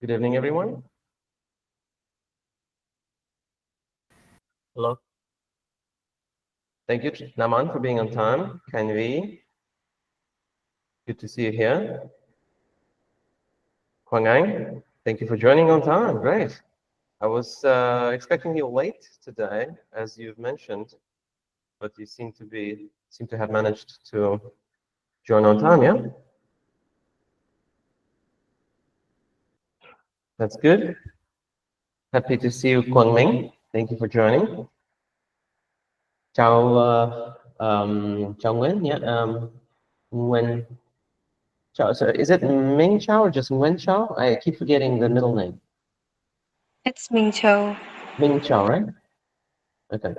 Good evening, everyone. Hello. Thank you, Naman, for being on time. Kanvi, good to see you here. Quang Anh, thank you for joining on time. Great. I was expecting you late today, as you've mentioned, but you seem to have managed to join on time. Yeah, that's good. Happy to see you, Quang Minh. Thank you for joining. Chào, chào Nguyễn. Yeah, Nguyen. Chào. So is it Ming Chao or just Nguyen Chao? I keep forgetting the middle name. It's Ming Cho. Ming Chao, right? Okay,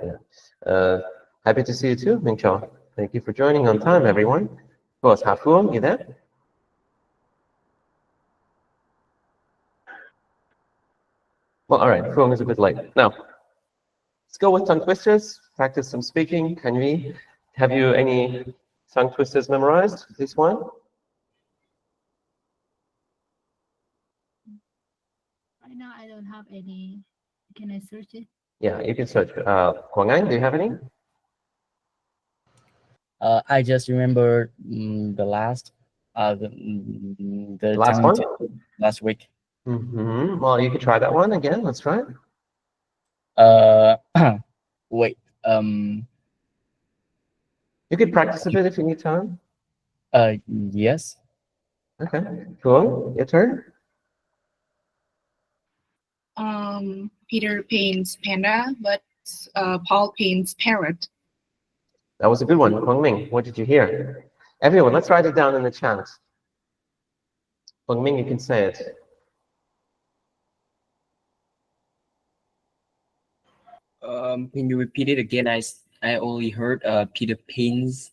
yeah. Happy to see you too, Ming Chao. Thank you for joining on time, everyone. Of course, Ha Phuong, you there? Well, all right, Phuong is a bit late. Now, let's go with tongue twisters, practice some speaking. Can we have you any tongue twisters memorized? This one? Right now, I don't have any. Can I search it? Yeah, you can search. Quang Anh, do you have any? I just remember the last, the Last tongue one? twister last week. Well, you could try that one again. Let's try it. Wait. You could practice a bit if you need time. Yes. Okay, cool. Your turn. Peter paints panda, but Paul paints parrot. That was a good one. Quang Minh, what did you hear? Everyone, let's write it down in the chat. Quang Minh, you can say it. Can you repeat it again? I only heard Peter Pan's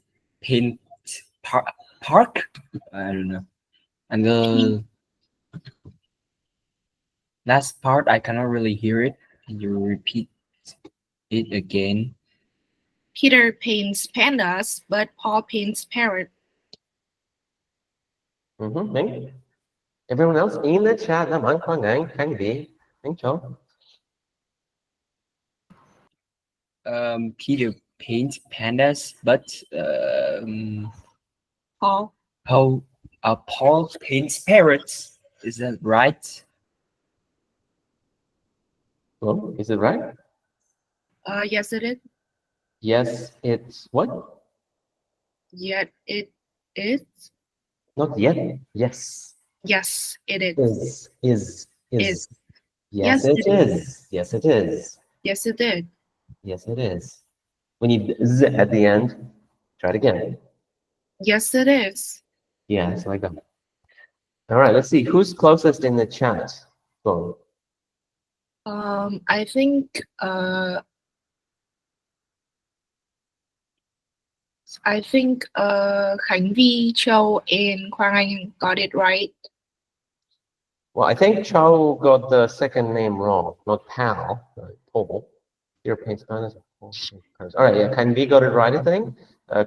park. I don't know. And the last part I cannot really hear it. Can you repeat it again? Peter paints pandas, but Paul paints parrot. Minh. Everyone else in the chat, Naman, Quang Anh, Khang Vy, Minh Châu. Peter paints pandas, but Paul. Paul paints parrots. Is that right? Oh, is it right? Yes, it is. Yes, it's what? Yet it is. Not yet. Yes. Yes, it is. Is. Is. Yes, Yes, it it is. Yes, it is. Yes, it did. Yes, it is. We need z at the end. Try it again. Yes, it is. Yeah, it's like that. All right, let's see. Who's closest in the chat? Go. I think Khánh Vy, Châu, and Quang Anh got it right. Well, I think Chao got the second name wrong, not Pal, Paul. European Spanish. All right, yeah, Can V got it right, I think.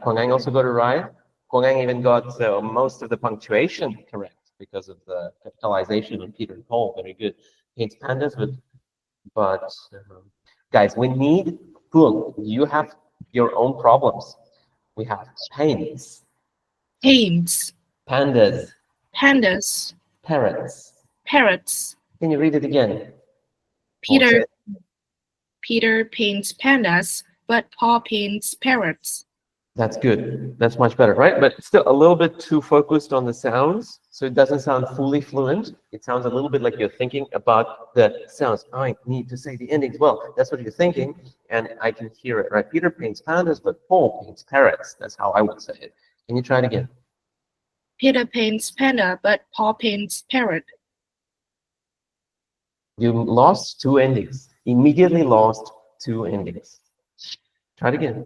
Quang Anh also got it right. Quang Anh even got most of the punctuation correct because of the capitalization on Peter and Paul. Very good. Paints pandas, but guys, we need Phuong. You have your own problems. We have paints, Paints, pandas, pandas, parrots. parrots. Can you read it again? Peter paints pandas, but Paul paints parrots. That's good. That's much better, right? But still a little bit too focused on the sounds, so it doesn't sound fully fluent. It sounds a little bit like you're thinking about the sounds. I need to say the endings. Well, that's what you're thinking, and I can hear it, right? Peter paints pandas, but Paul paints parrots. That's how I would say it. Can you try it again? Peter paints panda, but Paul paints parrot. You lost two endings. Immediately lost two endings. Try it again.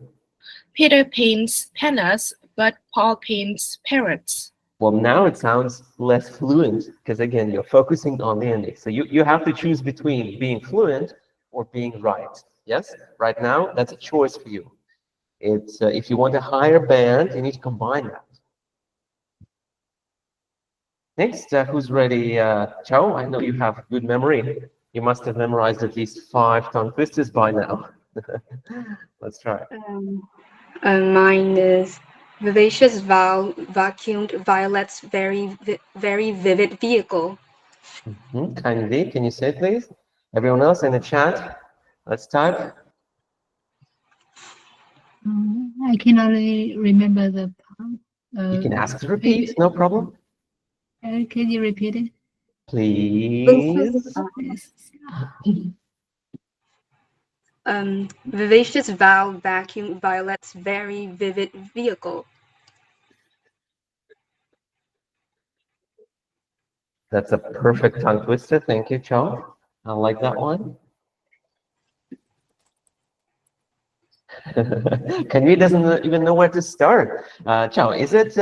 Peter paints pandas, but Paul paints parrots. Well, now it sounds less fluent because, again, you're focusing on the ending. So you have to choose between being fluent or being right. Yes? Right now, that's a choice for you. It's if you want a higher band, you need to combine that. Next, who's ready? Chow, I know you have good memory. You must have memorized at least 5 tongue twisters by now. Let's try. Mine is vivacious vacuumed violets, very vivid vehicle. Kindly, can you say it, please? Everyone else in the chat, let's type. I can only remember the part. You can ask to repeat, no problem. Can you repeat it? Please. Yes. Vivacious vacuum violets, very vivid vehicle. That's a perfect tongue twister. Thank you, Chow. I like that one. Kanvi doesn't even know where to start. Chow, is it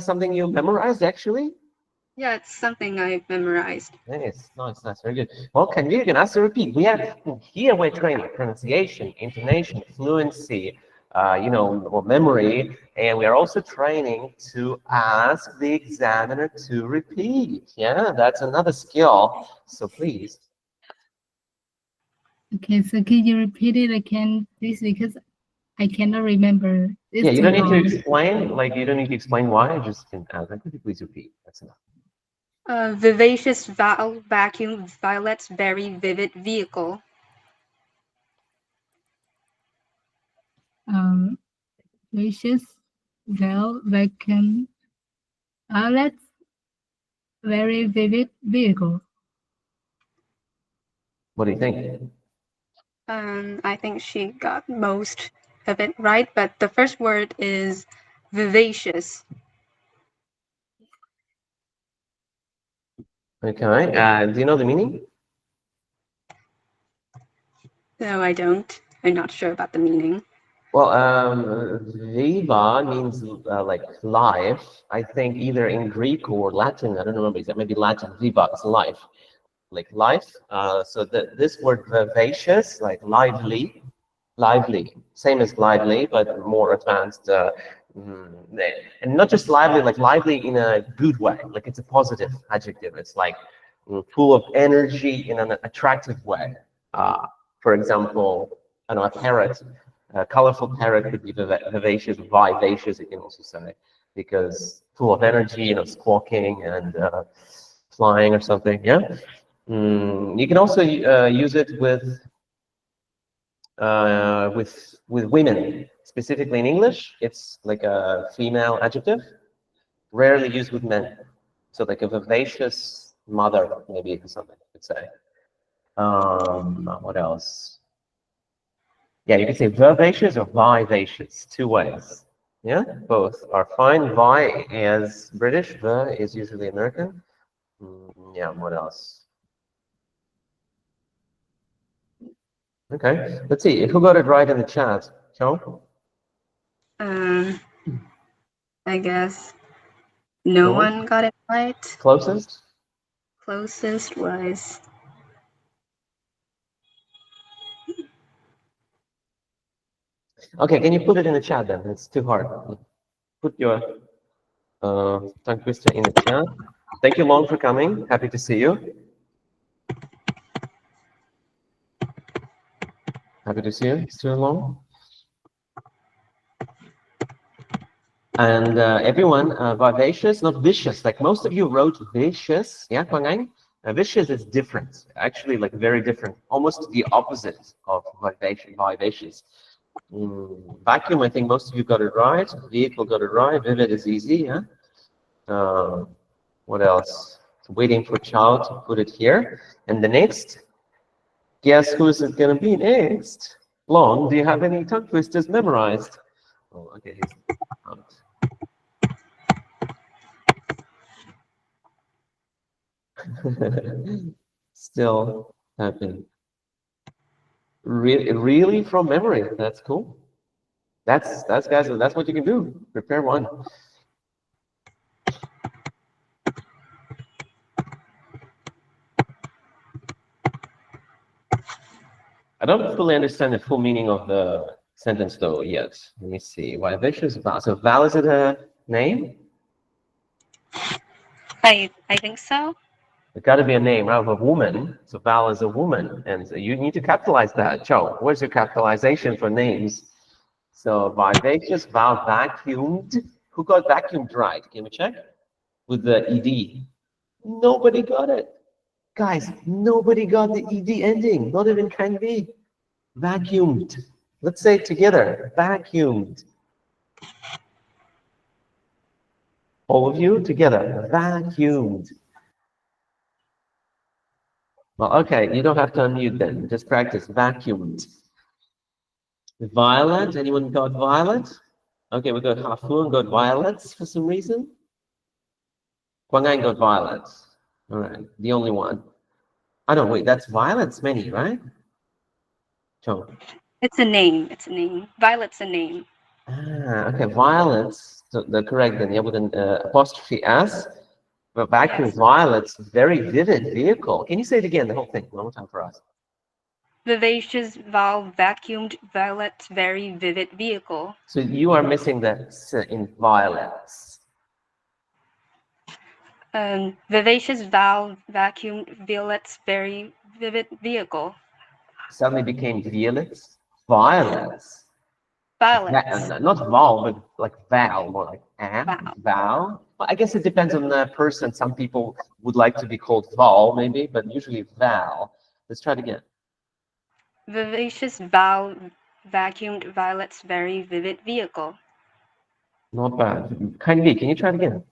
something you memorized actually? Yeah, it's something I've memorized. Nice, nice, nice, very good. Well, Kanvi, you can ask to repeat. Here we're training pronunciation, intonation, fluency, memory, and we are also training to ask the examiner to repeat. Yeah, that's another skill. So please. Okay, so can you repeat it again, please? Because I cannot remember. It's Yeah, you too don't need to long. explain. Like, you don't need to explain why. Just can ask. Could you please repeat? That's enough. Vivacious vacuum violets, very vivid vehicle. Vicious vacuum outlets, very vivid vehicle. What do you think? I think she got most of it right, but the first word is vivacious. Okay. Do you know the meaning? No, I don't. I'm not sure about the meaning. Well, viva means like life. I think either in Greek or Latin. I don't remember exactly. Maybe Latin. Viva is life, like life. So this word vivacious, like lively, same as lively, but more advanced. And not just lively, like lively in a good way. Like it's a positive adjective. It's like full of energy in an attractive way. For example, I don't know, a parrot. A colorful parrot could be vivacious, vivacious, you can also say, because full of energy, squawking and flying or something. Yeah. You can also use it with women, specifically in English. It's like a female adjective, rarely used with men. So like a vivacious mother, maybe something you could say. What else? Yeah, you can say vivacious or vivacious, 2 ways. Yeah, both are fine. Vi is British, the is usually American. Yeah, what else? Okay, let's see. Who got it right in the chat? Joe? I guess no one got it right. Closest? Closest was Okay, can you put it in the chat then? It's too hard. Put your tongue twister in the chat. Thank you, Long, for coming. Happy to see you. Happy to see you, Mr. Long. And everyone, vivacious, not vicious. Like most of you wrote vicious. Yeah, Quang Anh? Vicious is different. Actually, like very different. Almost the opposite of vivacious. Vacuum, I think most of you got it right. Vehicle got it right. Vivid is easy, yeah. What else? Waiting for child to put it here. And the next, guess who is it going to be next? Long, do you have any tongue twisters memorized? Oh, okay, he's out. Still happening. Really from memory. That's cool. That's guys. That's what you can do. Prepare one. I don't fully understand the full meaning of the sentence though yet. Let me see. Vivacious val. So val, is it a name? I think so. It's got to be a name, right? Of a woman. So Val is a woman, and so you need to capitalize that. Joe, where's your capitalization for names? So vivacious, Val vacuumed. Who got vacuumed right? Can we check? With the ed. Nobody got it. Guys, nobody got the ed ending. Not even can be. Vacuumed. Let's say it together. Vacuumed. All of you together. Vacuumed. Well, okay, you don't have to unmute then. Just practice. Vacuumed. Violet. Anyone got violet? Okay, we got Hafun got violets for some reason. Quang Anh got violets. All right, the only one. I don't wait. That's violets many, right? Chong. It's a name. It's a name. Violet's a name. Ah, okay. Violets. So the correct then. Yeah, with an apostrophe s. But vacuum Yes. violets. Very vivid vehicle. Can you say it again? The whole thing one more time for us. Vivacious, Val vacuumed, Violet's very vivid vehicle. So you are missing the s in violets. Vivacious, Val vacuumed, Violet's very vivid vehicle. Suddenly became violets. Violets. Violets. Not Val, but like Val, more like Val. Val. Well, I guess it depends on the person. Some people would like to be called Val, maybe, but usually Val. Let's try it again. Vivacious, Val vacuumed, Violet's very vivid vehicle. Not bad. Kind of. Can you try it again?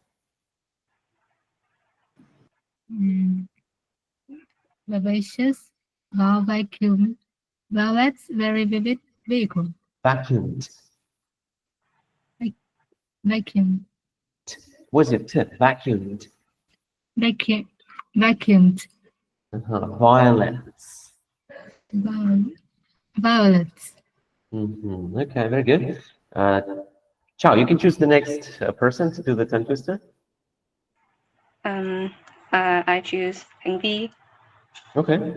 Vivacious, Val vacuum, Violet's very vivid vehicle. Vacuumed. Vacuum, What's it? Vacuumed. vacuumed. Violets. Violets. Okay, very good. Chao, you can choose the next person to do the tongue twister. I choose B. Okay,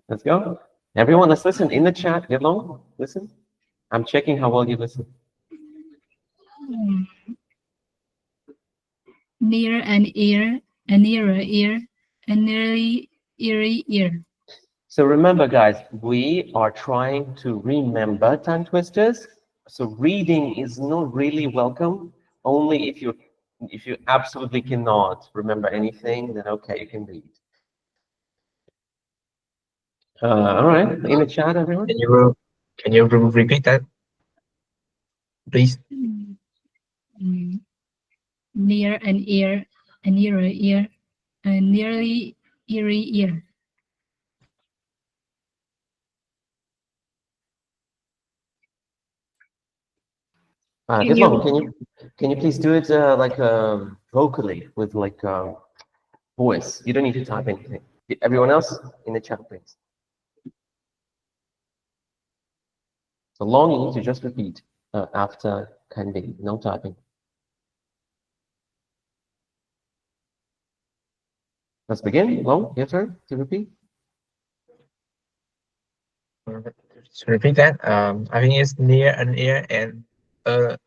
let's go. Everyone, let's listen in the chat. Get long. Listen. I'm checking how well you listen. Near an ear, a nearer ear, a nearly eerie ear. So remember, guys, we are trying to remember tongue twisters. So reading is not really welcome. Only if you absolutely cannot remember anything, then okay, you can read. All right, in the chat, everyone. Can you repeat that, please? Near an ear, a nearer ear, a nearly eerie ear. Get long. Can you please do it like vocally with like voice? You don't need to type anything. Everyone else in the chat, please. So long, you need to just repeat after can be, no typing. Let's begin. Long, your turn to repeat. To repeat that, I think it's near an ear and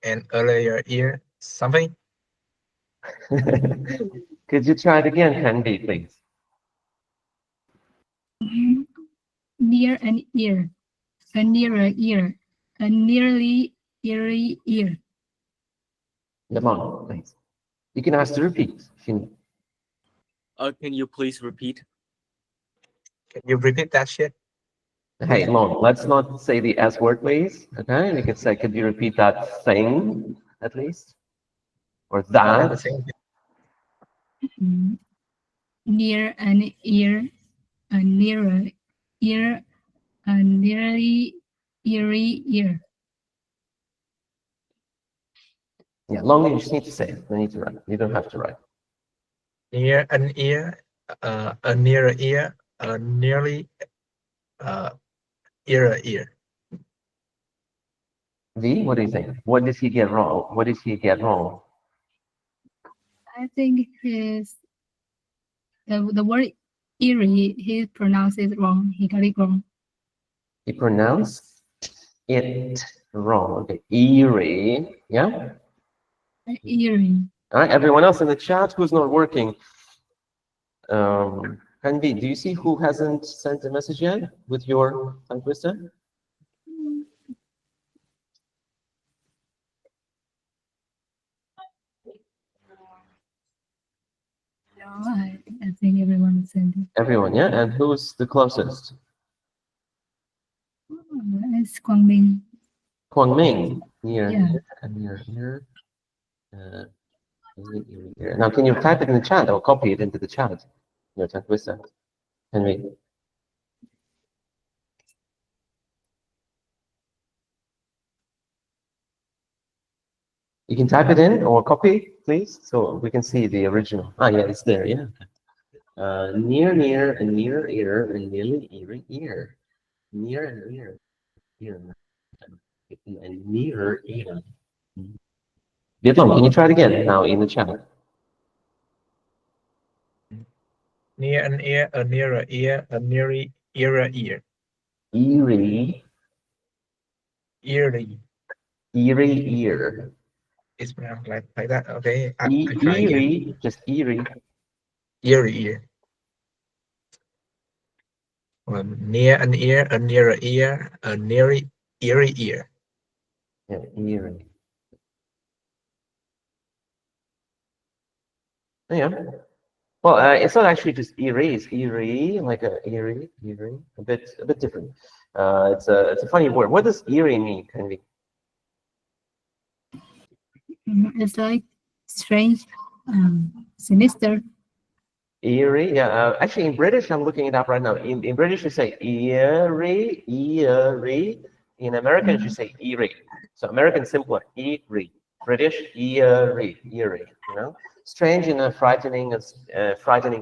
an earlier ear, something. Could you try it again, can be, please? Near an ear, a nearer ear, a nearly eerie ear. Lemon, please. You can ask to repeat. Can you please repeat? Can you repeat that shit? Hey, Long, let's not say the S word, please. Okay, we can say, could you repeat that thing at least? Or that? Near an ear, a nearer ear, a nearly eerie ear. Yeah, Long, you just need to say it. You need to write. You don't have to write. Near an ear, a nearer ear, a nearly ear. V, what do you think? What did he get wrong? What did he get wrong? I think the word eerie, he pronounced it wrong. He got it wrong. He pronounced it wrong. Okay, eerie. Yeah? Eerie. All right, everyone else in the chat who's not working, Hanvi, do you see who hasn't sent a message yet with your tongue twister? No, I think everyone sent it. Everyone, yeah? And who's the closest? It's Quang Minh. Kwang Ming. Near, Yeah. near, and near, near. Here. Now, can you type it in the chat or copy it into the chat? Your tongue twister. Henry. You can type it in or copy, please, so we can see the original. Ah, yeah, it's there, yeah. Near, near, and near ear, and nearly ear, ear. Near and ear, ear. And near ear. Vietnam, can you try it again now in the chat? Near an ear, a nearer ear, a nearer ear. Eerie, Eerie. eerie ear. It's pronounced like that. Okay, I try again. Eerie, just eerie. Eerie ear. Near an ear, a nearer ear, a eerie ear. Yeah, eerie. Yeah. Well, it's not actually just eerie. It's eerie, like a eerie, a bit different. It's a funny word. What does eerie mean, Candy? It's like strange, sinister. Eerie, yeah. Actually, in British, I'm looking it up right now. In British, you say eerie, eerie. In American, you say eerie. So American simpler, eerie. British, eerie, eerie. You know, strange in a frightening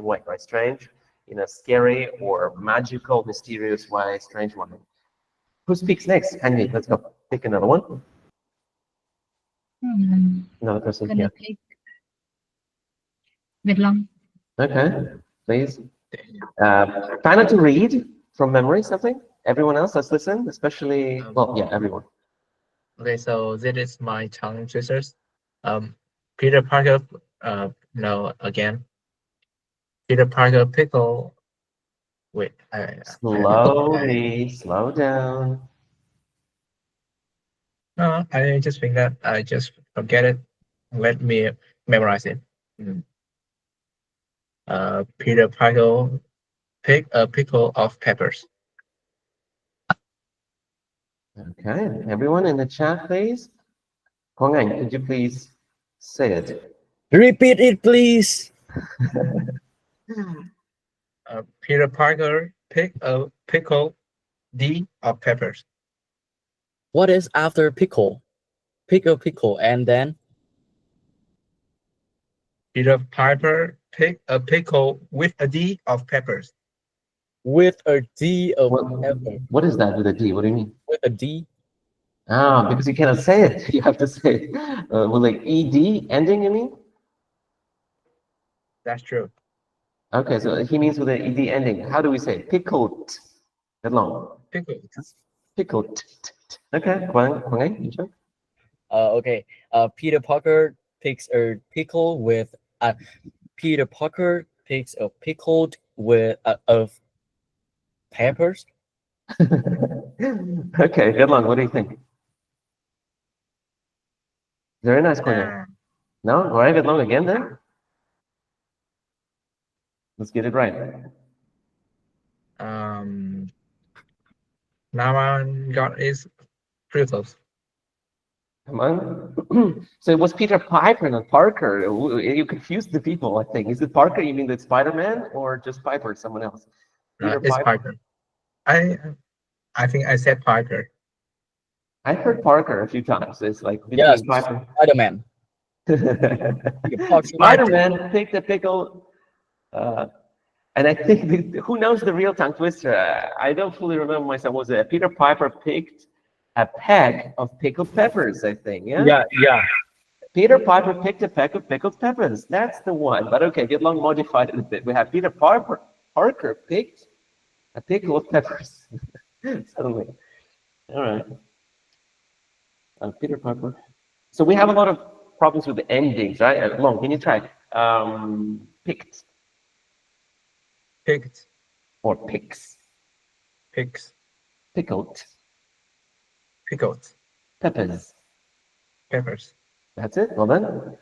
way, right? Strange in a scary or magical, mysterious way. Strange one. Who speaks next? Henry, let's go. Pick another one. Another person Gonna here. take Việt Long. Okay, please. Try not to read from memory something. Everyone else, let's listen, especially, well, yeah, everyone. Okay, so this is my tongue twisters. Peter Parker. No, again. Peter Parker pickle. Wait, Slowly, slow down. No, I just think that I just forget it. Let me memorize it. Peter Parker pick a pickle of peppers. Okay, everyone in the chat, please. Hong Anh, could you please say it? Repeat it, please. Peter Parker pick a pickle D of peppers. What is after pickle? Pick a pickle and then Peter Piper pick a pickle with a D of peppers. with a D of What, what is that with a D? What do you mean? with a D. Ah, because you cannot say it. You have to say it. With like ED ending, you mean? That's true. Okay, so he means with an ED ending. How do we say it? Pickled. That long. Pickle. Pickled. Okay, Quang Anh, you try. Okay. Peter Parker picks a pickle with Peter Parker picks a pickled with of peppers. Okay, good luck. What do you think? Very nice, Quang Anh. No? All right, good luck again then. Let's get it right. Now I got is Fritos. Come on. So it was Peter Piper, not Parker. You confused the people, I think. Is it Parker? You mean the Spider-Man or just Piper, someone else? Peter It's Piper. I think I said Piper. I heard Parker a few times. It's like between Yes, Piper. Spider-Man. Spider-Man picked a pickle. And I think, who knows the real tongue twister? I don't fully remember myself. Was it Peter Piper picked a peck of pickled peppers, I think, yeah? Yeah. Peter Piper picked a peck of pickled peppers. That's the one. But okay, get long modified it a bit. We have Peter Parker picked a pickle of peppers. Suddenly. All right. Peter Piper. So we have a lot of problems with the endings, right? Long, can you try? Picked. picked, or picks? picks, Pickled. pickled, Peppers. peppers. That's it. Well done.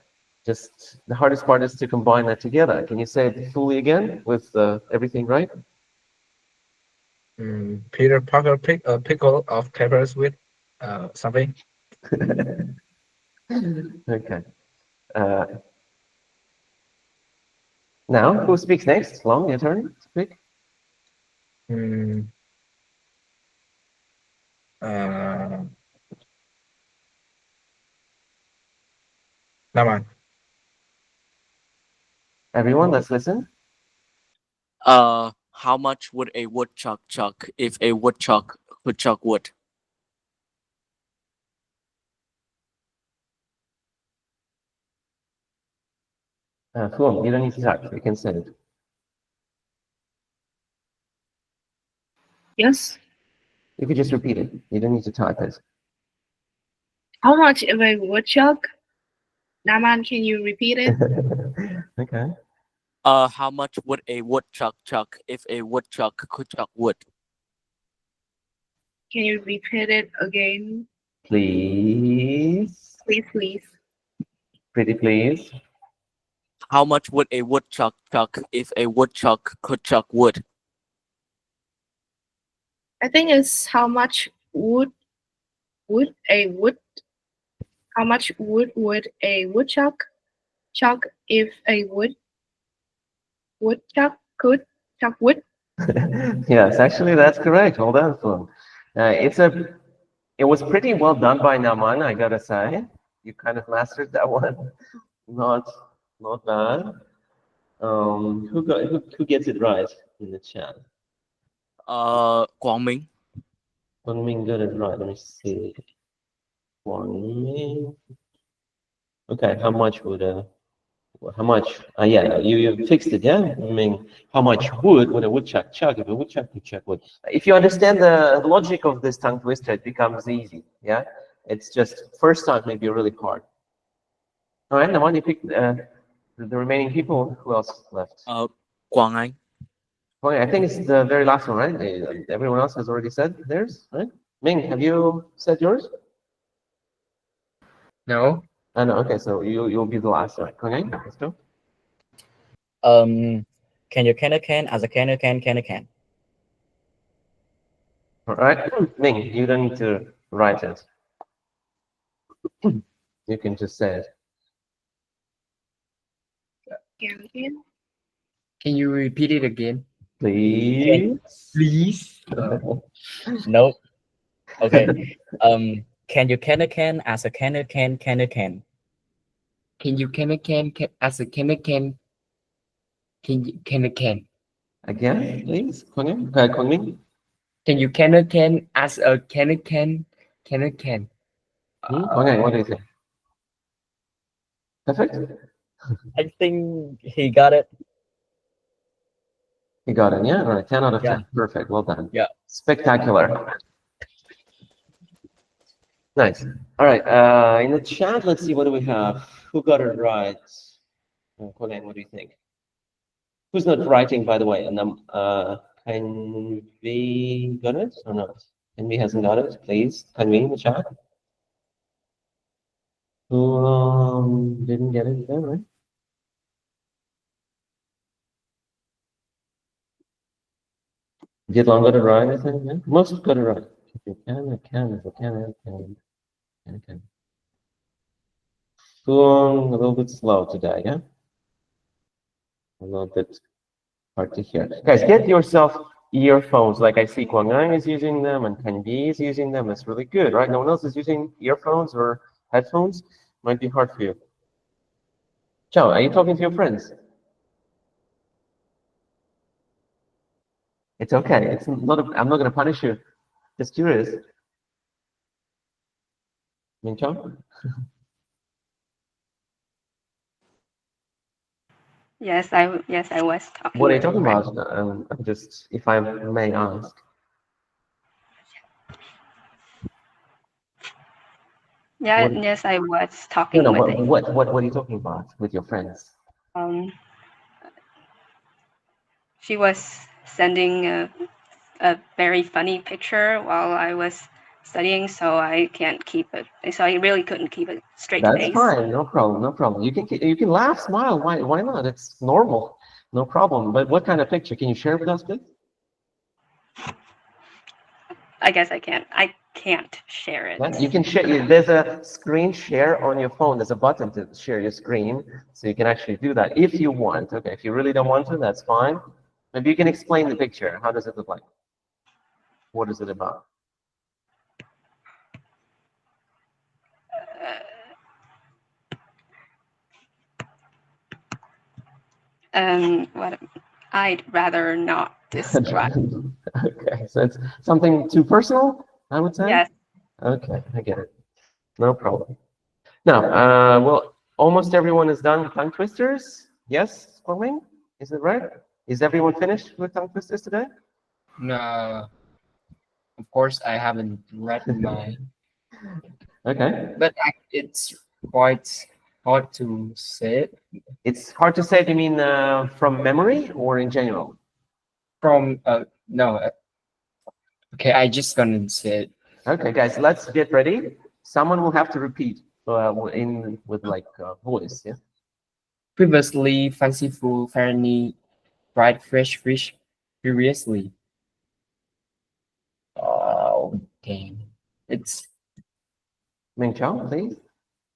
Just the hardest part is to combine that together. Can you say it fully again with everything right? Peter Parker picked a pickle of peppers with something. Okay. Now, who speaks next? Long, your turn to speak. Mm, Naman. Everyone, let's listen. How much would a woodchuck chuck if a woodchuck could chuck wood? Fuong, you don't need to talk. You can say it. Yes. You could just repeat it. You don't need to type it. How much of a woodchuck? Naman, can you repeat it? Okay. How much would a woodchuck chuck if a woodchuck could chuck wood? Can you repeat it again? Please. Please. Pretty please. How much would a woodchuck chuck if a woodchuck could chuck wood? I think it's how much wood how much wood would a woodchuck chuck if a woodchuck could chuck wood? Yes, actually, that's correct. Hold on, Fuong. It was pretty well done by Naman, I gotta say. You kind of mastered that one. Not bad. Who gets it right in the chat? Quang Minh. Guang Ming got it right. Let me see. Guang Ming. Okay, how much? Yeah, you fixed it, yeah? I mean, how much wood would a woodchuck chuck if a woodchuck could chuck wood? If you understand the logic of this tongue twister, it becomes easy, yeah? It's just first time maybe really hard. All right, Naman, you picked the remaining people. Who else left? Quang Anh. Okay, I think it's the very last one, right? Everyone else has already said theirs, right? Ming, have you said yours? No. Oh, no, okay, so you'll be the last, all right? Okay, let's go. Can you can as a can? All right, Ming, you don't need to write it. You can just say it. Again. Can you repeat it again, Please. please? No. Okay. Can you can as a can? Can you can as a can? Can you can? Again, please. Kwang Ming. Can you can as a can? Kwang Anh, what do you think? Perfect. I think he got it. You got it, yeah? All right, 10 out of 10. Yeah. Perfect, well done. Yeah. Spectacular. Nice. All right, in the chat, let's see, what do we have? Who got it right? Kwang Anh, what do you think? Who's not writing, by the way? And can we got it or not? Can we hasn't got it? Please, can we in the chat? Who didn't get it there, right? Did Long got it right, I think, yeah? Most got it right. If you can, I can. If I can, I can. Going a little bit slow today, yeah? A little bit hard to hear. Guys, get yourself earphones. Like I see Quang Anh is using them and Kan Bi is using them. That's really good, right? No one else is using earphones or headphones. Might be hard for you. Chao, are you talking to your friends? It's okay. It's not. I'm not going to punish you. Just curious. Min Chao? Yes, I was talking. What are you with talking my about? Just if I may ask. Yeah, What- yes, I was talking No, with what are you talking about with your friends? um she was sending a very funny picture while I was studying, so I can't keep it. So I really couldn't keep a straight That's face. fine. No problem. No problem. You can laugh, smile. Why not? It's normal. No problem. But what kind of picture? Can you share with us, please? I guess I can't share it. Yeah, you can share. There's a screen share on your phone. There's a button to share your screen, so you can actually do that if you want. Okay, if you really don't want to, that's fine. Maybe you can explain the picture. How does it look like? What is it about? What I'd rather not describe. Okay, so it's something too personal, I would say. Yes. Okay, I get it. No problem. Now, well, almost everyone is done with tongue twisters. Yes, Kwang? Is it right? Is everyone finished with tongue twisters today? No, of course I haven't read mine, Okay. but it's quite hard to say it It's hard to say. Do you mean from memory or in general? from no. Okay, I just gonna say it. Okay, guys, let's get ready. Someone will have to repeat in with like voice. Yeah. Previously, fanciful, funny, fried fresh fish, furiously. Oh, dang. It's Ming Chao, please.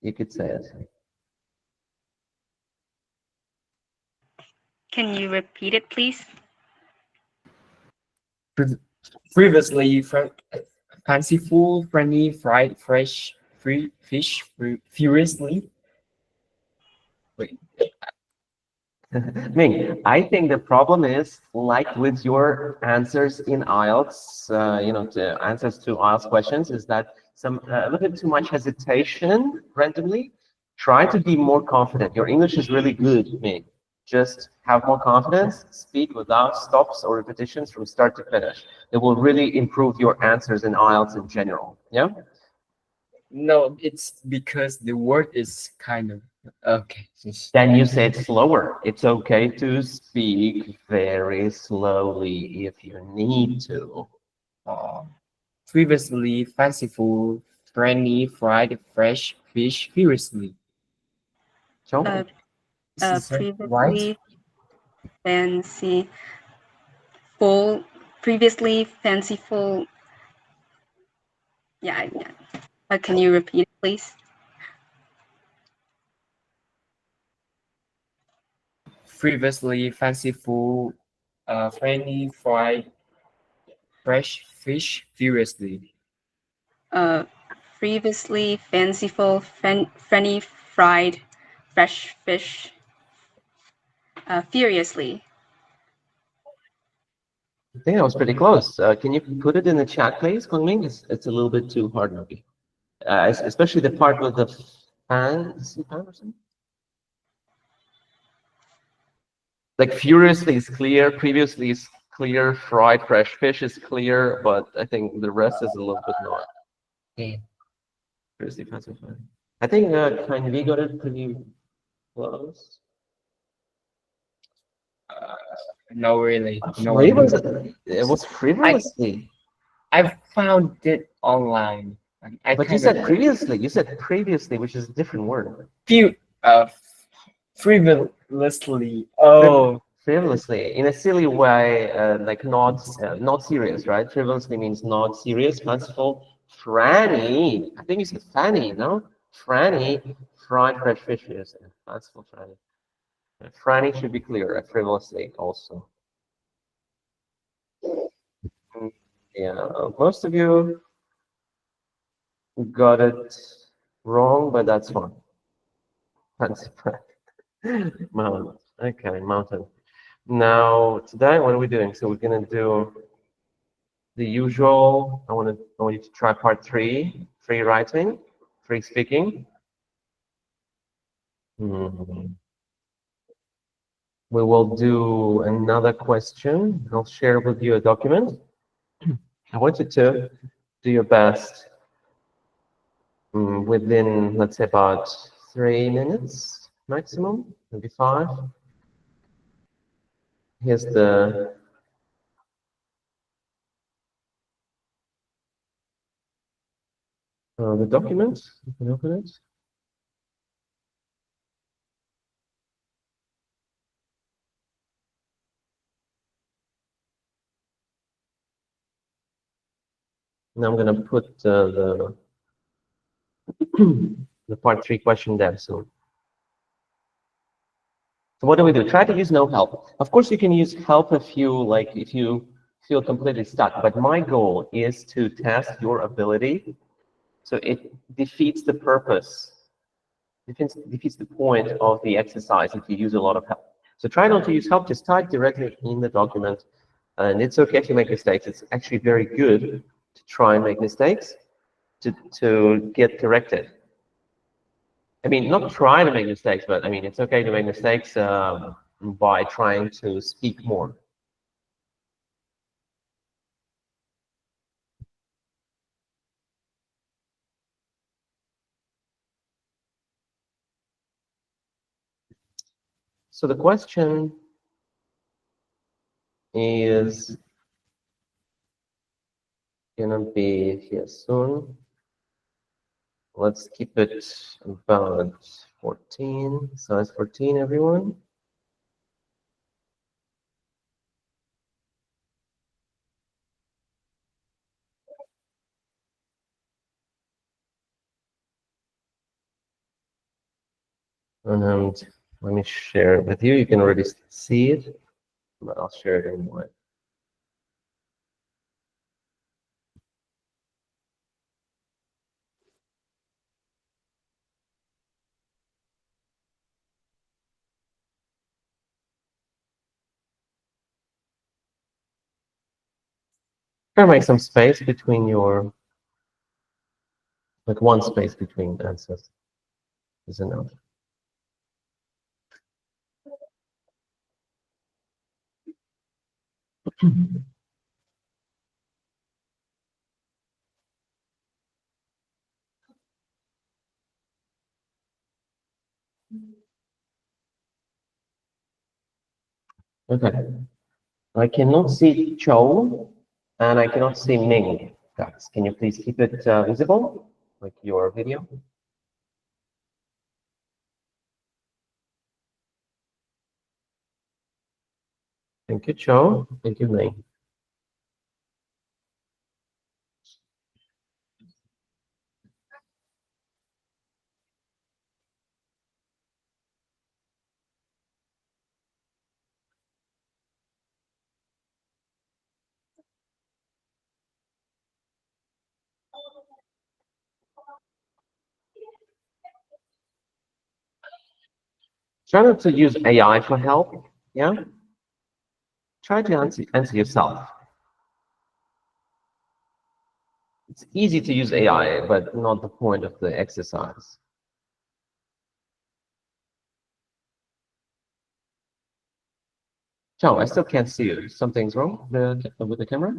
You could say it. Can you repeat it, please? previously fanciful, funny, fried fresh fish, furiously. Wait, Ming, I think the problem is like with your answers in IELTS, answers to IELTS questions, is that a little bit too much hesitation randomly. Try to be more confident. Your English is really good, Ming. Just have more confidence. Speak without stops or repetitions from start to finish. It will really improve your answers in IELTS in general. Yeah. no, it's because the word is kind of okay. Then you say it slower. It's okay to speak very slowly if you need to. Uh, previously fanciful, funny, fried fresh fish, furiously. So, Is it right? Previously fancy full. Previously fanciful. Yeah. Can you repeat it, please? Previously fanciful, funny, fried fresh fish, furiously. Previously fanciful, funny, fried, fresh fish, furiously. I think that was pretty close. Can you put it in the chat, please, Kunming? It's a little bit too hard, maybe. Especially the part with the fancy fan or something. Like furiously is clear, previously is clear, fried fresh fish is clear, but I think the rest is a little bit not. Okay. Furiously, fancy fan. I think kind V got it pretty close. No, really. No. It was frivolously. I found it online. I But you kind said of previously. You said previously, which is a different word. feel frivolously. Oh, Frivolously, in a silly way, like not serious, right? Frivolously means not serious, fanciful. Franny, I think you said Fanny, no? Franny, fried fresh fishes, and fanciful Franny. Franny should be clear, frivolously also. Yeah, most of you got it wrong, but that's fine. Fancy mountain. Okay, mountain. Now today, what are we doing? So we're gonna do the usual. I want you to try part 3, free writing, free speaking. We will do another question. I'll share with you a document. I want you to do your best within, let's say, about 3 minutes maximum, maybe 5. here's the document. You can open it. Now I'm going to put the the part 3 question there soon. So what do we do? Try to use no help. Of course, you can use help if you feel completely stuck. But my goal is to test your ability, so it defeats the purpose, defeats the point of the exercise if you use a lot of help. So try not to use help. Just type directly in the document, and it's okay if you make mistakes. It's actually very good to try and make mistakes to get corrected. I mean, not try to make mistakes, but I mean, it's okay to make mistakes by trying to speak more. So the question is gonna be here soon. Let's keep it about 14, size 14, everyone. And let me share it with you. You can already see it, but I'll share it in one. Try to make some space between your, like one space between answers is enough. Okay. I cannot see Chou, and I cannot see Ming. Guys, can you please keep it visible, like your video? Thank you, Chou. Thank you, Ming. Try not to use AI for help. Yeah. Try to answer yourself. It's easy to use AI, but not the point of the exercise. Chou, I still can't see you. Something's wrong with the camera?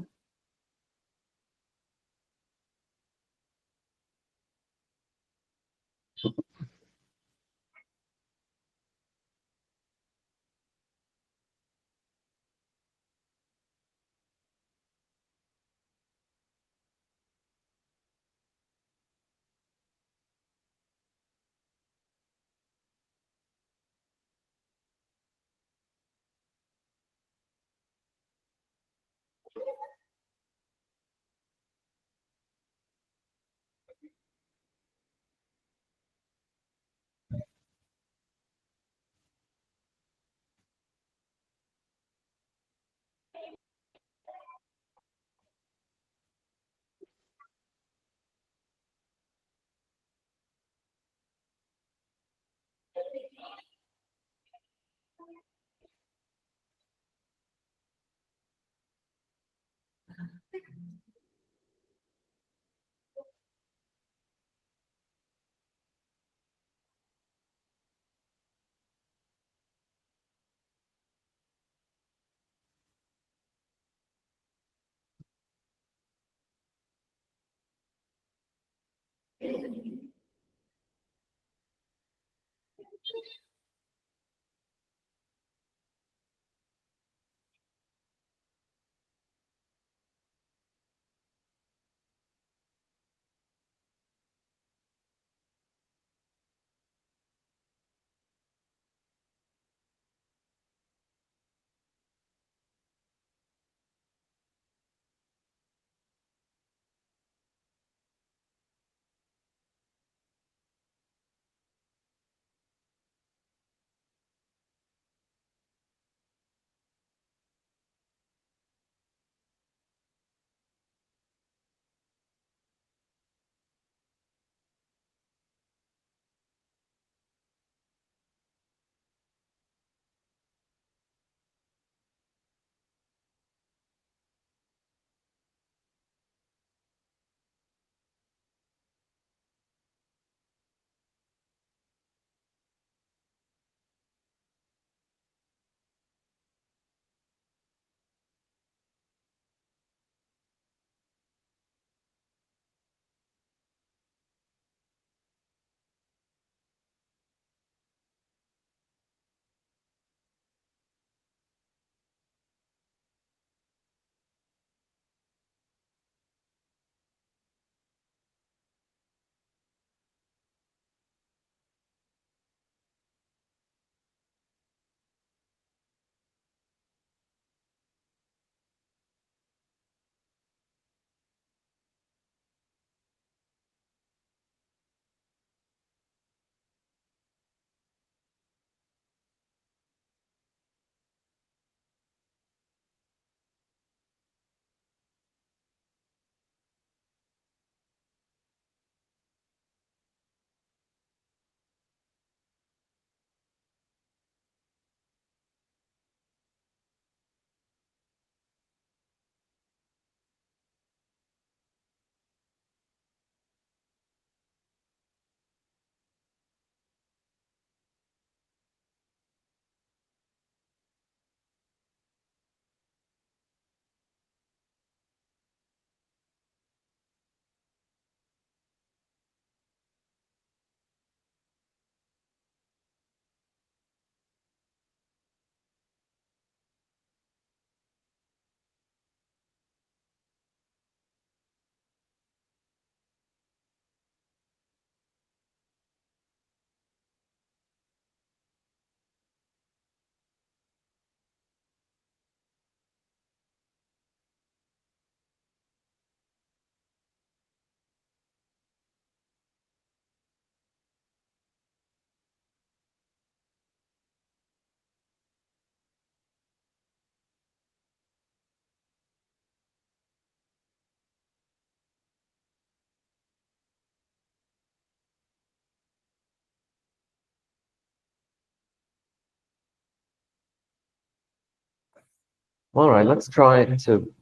All right, let's try to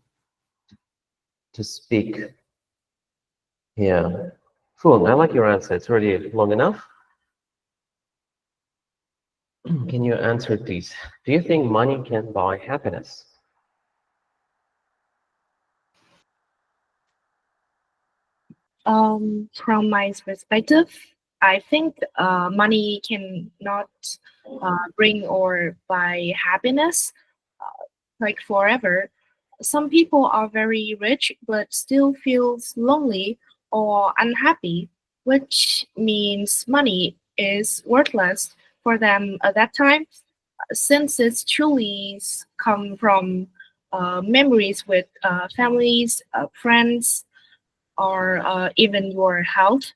speak. Yeah. Cool. I like your answer. It's already long enough. Can you answer, please? Do you think money can buy happiness? From my perspective, I think money cannot bring or buy happiness like forever. Some people are very rich but still feels lonely or unhappy, which means money is worthless for them at that time, since its truly come from memories with families, friends, or even your health.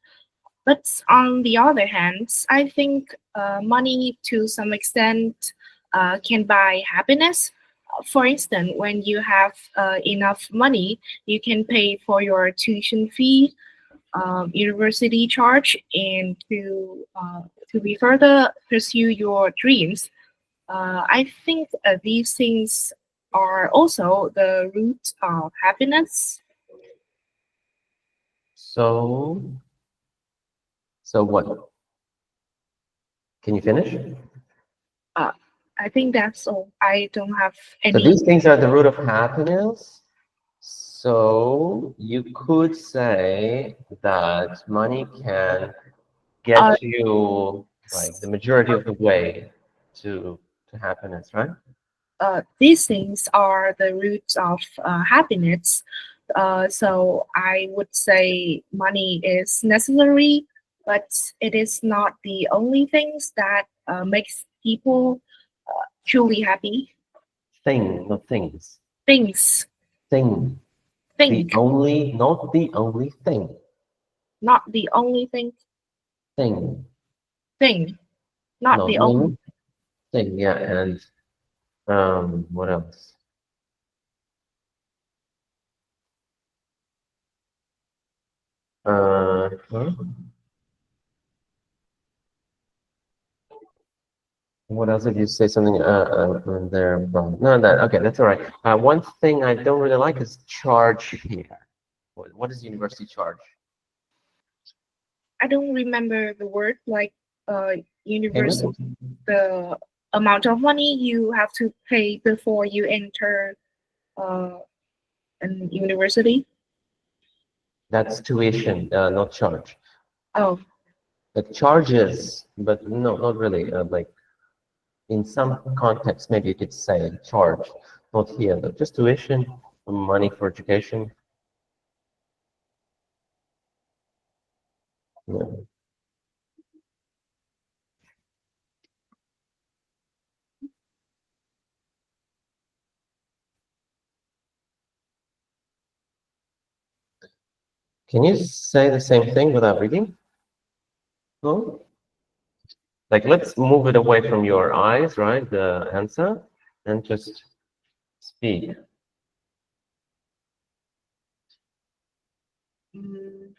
But on the other hand, I think money to some extent can buy happiness. For instance, when you have enough money, you can pay for your tuition fee, university charge, and to be further pursue your dreams. I think these things are also the root of happiness. So what? Can you finish? I think that's all. I don't have So any. these things are the root of happiness. So you could say that money can get you like the majority of the way to happiness, right? These things are the roots of happiness. So I would say money is necessary, but it is not the only things that makes people truly happy. Thing, not things. Things, Thing. think, Not the only thing. not the only thing. Thing. Thing, not No, the only. thing. Thing, yeah, and what else? Huh? What else did you say something there from? No, that okay, that's all right. One thing I don't really like is charge here. What is university charge? I don't remember the word like university. Payment? The amount of money you have to pay before you enter uh, an university. That's tuition, not charge. Oh, Like charges, but no, not really. Like in some context, maybe you could say charge, not here, but just tuition, money for education. Yeah. Can you say the same thing without reading? No? Like, let's move it away from your eyes, right? The answer, and just speak.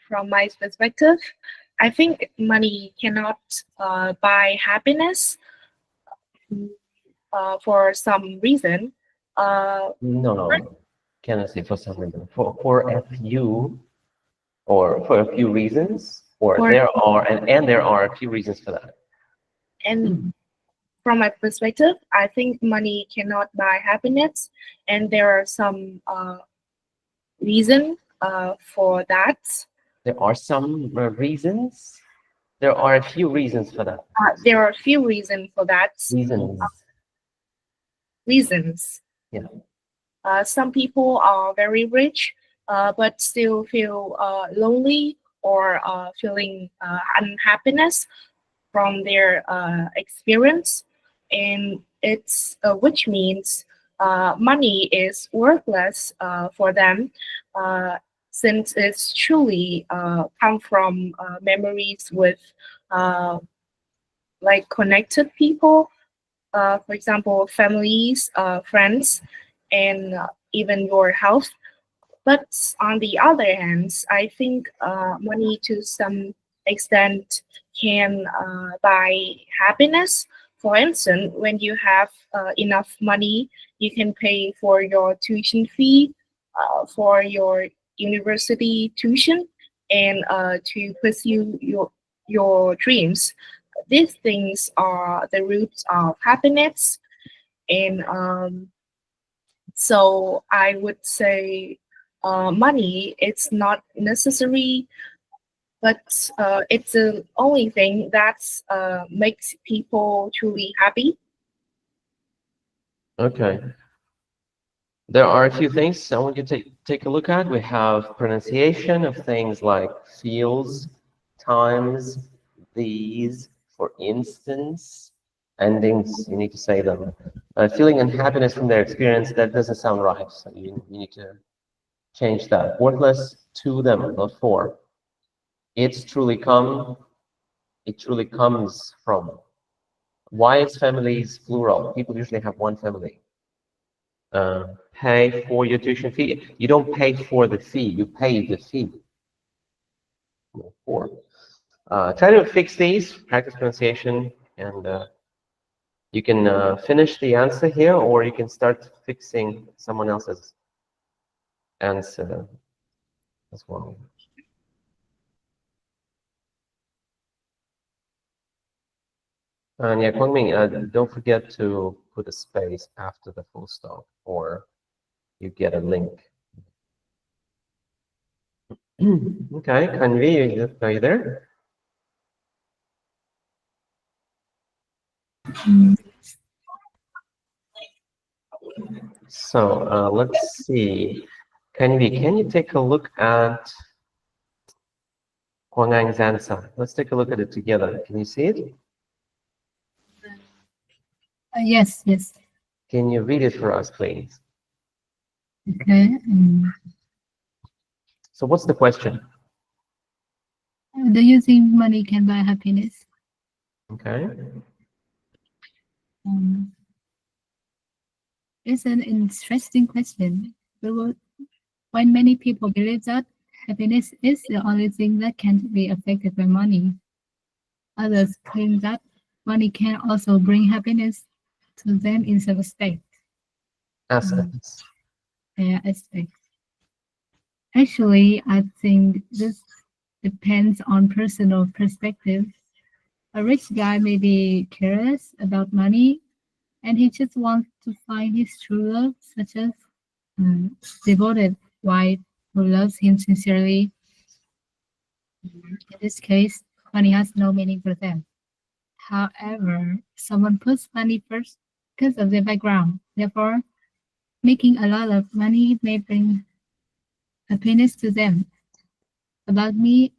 from my perspective, I think money cannot buy happiness for some reason. No. Can I say for some reason? For a few, or for a few reasons, or For- there are, and there are a few reasons for that. And from my perspective, I think money cannot buy happiness, and there are some reason for that. There are some reasons. There are a few reasons for that. There are a few reasons for that. Reasons. Reasons. Yeah. Some people are very rich, but still feel lonely or feeling unhappiness from their experience, and it's which means money is worthless for them, since it's truly come from memories with uh, like connected people, for example, families, friends, and even your health. But on the other hand, I think money to some extent can buy happiness. For instance, when you have enough money, you can pay for your tuition fee, for your university tuition, and to pursue your dreams. These things are the roots of happiness, and so I would say money it's not necessary, but it's the only thing that makes people truly happy. Okay. There are a few things I want you to take a look at. We have pronunciation of things like feels, times, these, for instance, endings. You need to say them. Feeling unhappiness from their experience, that doesn't sound right. So you need to change that. Worthless, to them, not for. It's truly come. It truly comes from. Why is families plural? People usually have one family. Pay for your tuition fee. You don't pay for the fee, you pay the fee. For. Try to fix these, practice pronunciation, and you can finish the answer here, or you can start fixing someone else's answer as well. And yeah, Kwangming, don't forget to put a space after the full stop, or you get a link. Okay, Kanvi, are you there? So let's see. Kanvi, can you take a look at Kwangang's answer? Let's take a look at it together. Can you see it? Yes, yes. Can you read it for us, please? Okay. So what's the question? Do you think money can buy happiness? Okay. It's an interesting question. When many people believe that happiness is the only thing that can be affected by money, others claim that money can also bring happiness to them in some aspects. Aspects. Aspects. Actually, I think this depends on personal perspective. A rich guy may be careless about money and he just wants to find his true love, such as devoted wife who loves him sincerely. In this case, money has no meaning for them. However, someone puts money first because of their background. Therefore, making a lot of money may bring happiness to them. About me,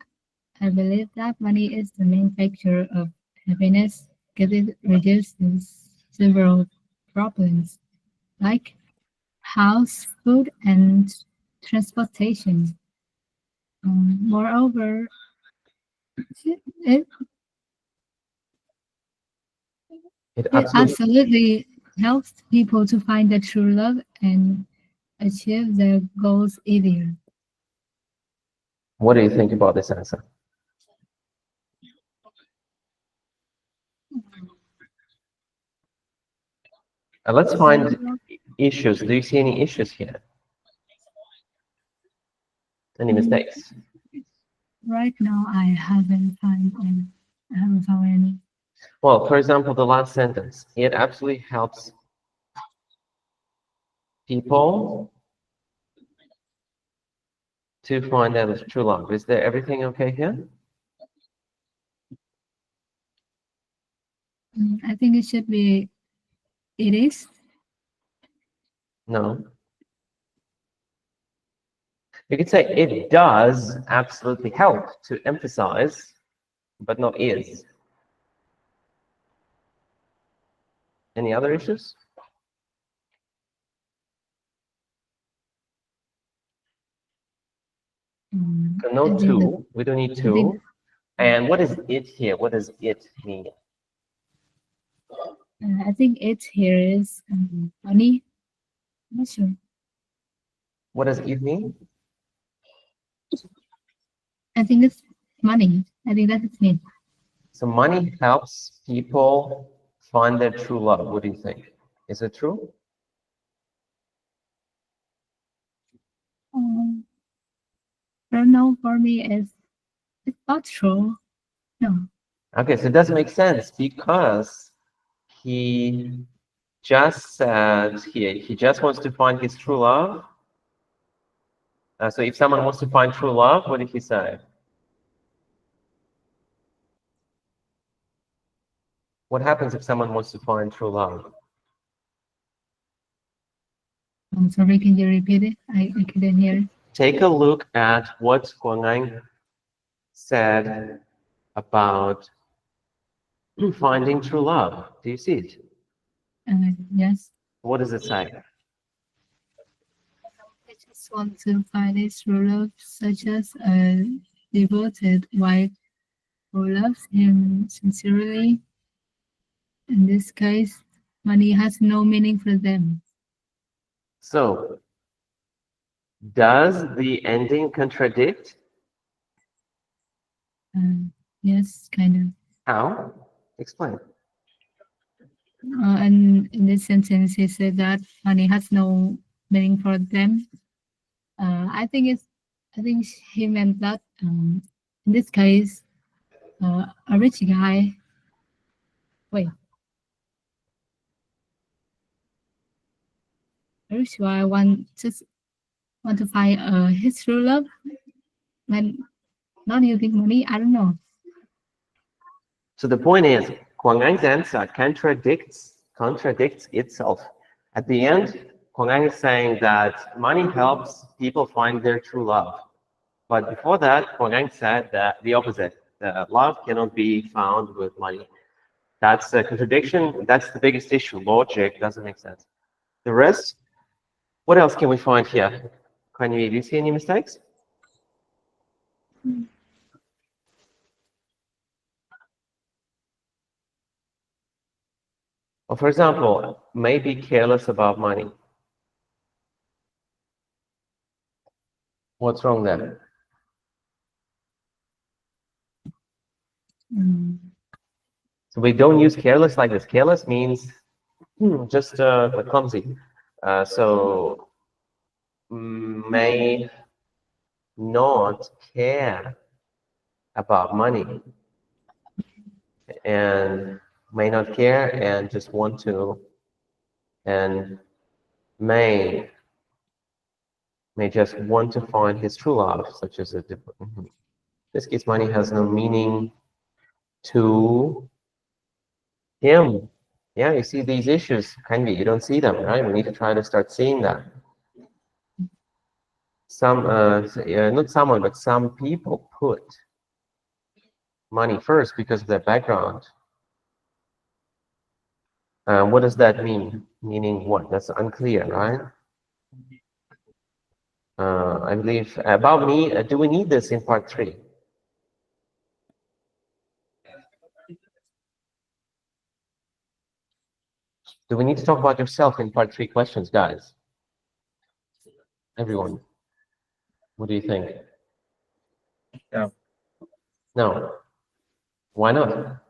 I believe that money is the main factor of happiness because it reduces several problems like house, food, and transportation. Moreover, it It It absolutely helps people to find their true love and achieve their goals easier. What do you think about this answer? Let's find issues. Do you see any issues here? Any mistakes? Right now, I haven't found any. Well, for example, the last sentence. It absolutely helps people to find their true love. Is there everything okay here? I think it should be. It is. No. You could say it does absolutely help to emphasize, but not is. Any other issues? So no I think to. We don't need to. And what is it here? What does it mean? I think it here is money. I'm not sure. What does it mean? I think it's money. I think that's its name. So money helps people find their true love. What do you think? Is it true? I don't know. For me, it's not true. No. Okay, so it doesn't make sense because he just said he just wants to find his true love. So if someone wants to find true love, what did he say? What happens if someone wants to find true love? I'm sorry. Can you repeat it? I couldn't hear. Take a look at what Quang Anh said about finding true love. Do you see it? Yes. What does it say? I just want to find a true love, such as a devoted wife who loves him sincerely. In this case, money has no meaning for them. So, does the ending contradict? Yes, kind of. How? Explain. And in this sentence, he said that money has no meaning for them. I think he meant that in this case, a rich guy. Wait, a rich guy want to find his true love, and not using money. I don't know. So the point is, Quang Anh's answer contradicts itself. At the end, Quang Anh is saying that money helps people find their true love. But before that, Quang Anh said that the opposite. Love cannot be found with money. That's a contradiction. That's the biggest issue. Logic doesn't make sense. The rest, what else can we find here? Do you see any mistakes? Or for example, may be careless about money. What's wrong there? So we don't use careless like this. Careless means just clumsy. So may not care about money and may not care and just want to, and may just want to find his true love, such as this case, money has no meaning to him. Yeah, you see these issues, you don't see them, right? We need to try to start seeing that. Not someone, but some people put money first because of their background. What does that mean? Meaning what? That's unclear, right? I believe about me. Do we need this in part 3? Do we need to talk about yourself in part 3 questions, guys? Everyone. What do you think? No. No. Why not?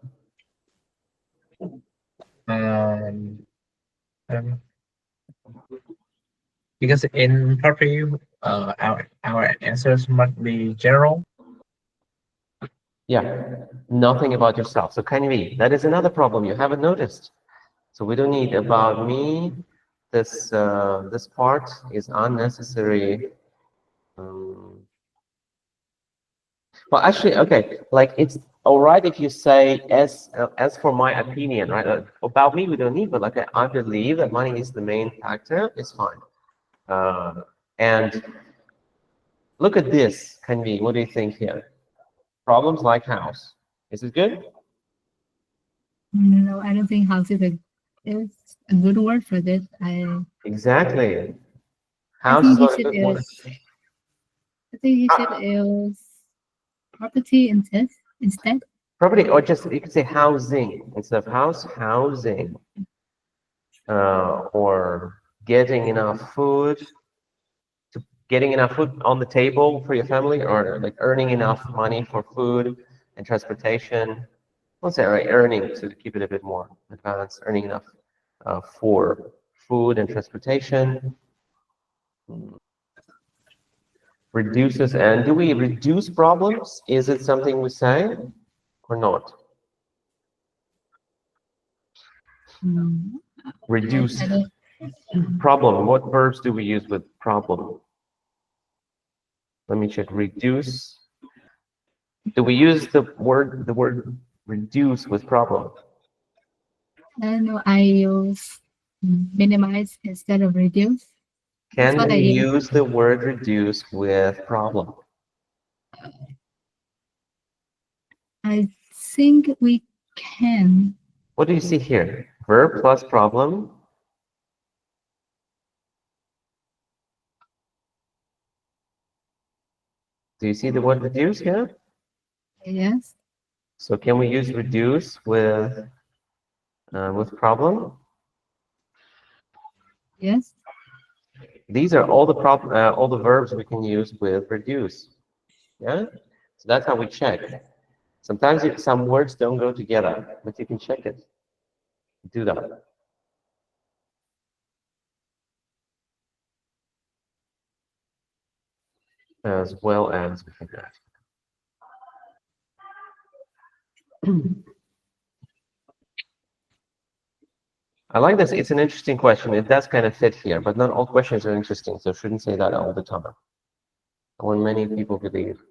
Because in part 3, our answers must be general. Yeah, nothing about yourself. So that is another problem you haven't noticed. So we don't need about me. This part is unnecessary. Well, actually, okay, like it's all right if you say as for my opinion, right? About me, we don't need, but like I believe that money is the main factor. It's fine. And look at this, Kanvi. What do you think here? Problems like house. Is it good? No, I don't think house is a good word for this. Exactly. I House think is he not a should good word. I think he should use property instead. Property, or just you could say housing instead of house, housing, or getting enough food, getting enough food on the table for your family, or like earning enough money for food and transportation. let's say, right, earning, to keep it a bit more advanced, earning enough for food and transportation. Reduces, and do we reduce problems? Is it something we say or not? Reduce I don't- problem. What verbs do we use with problem? Let me check. Reduce. Do we use the word reduce with problem? No, I use minimize instead of reduce. That's Can what we I use. use the word reduce with problem? I think we can. What do you see here? Verb plus problem. Do you see the word reduce here? Yes. So can we use reduce with problem? Yes. These are all the verbs we can use with reduce. Yeah. So that's how we check. Sometimes some words don't go together, but you can check it. Do that. As well as we can ask. I like this. It's an interesting question. It does kind of fit here, but not all questions are interesting, so shouldn't say that all the time. Or many people believe.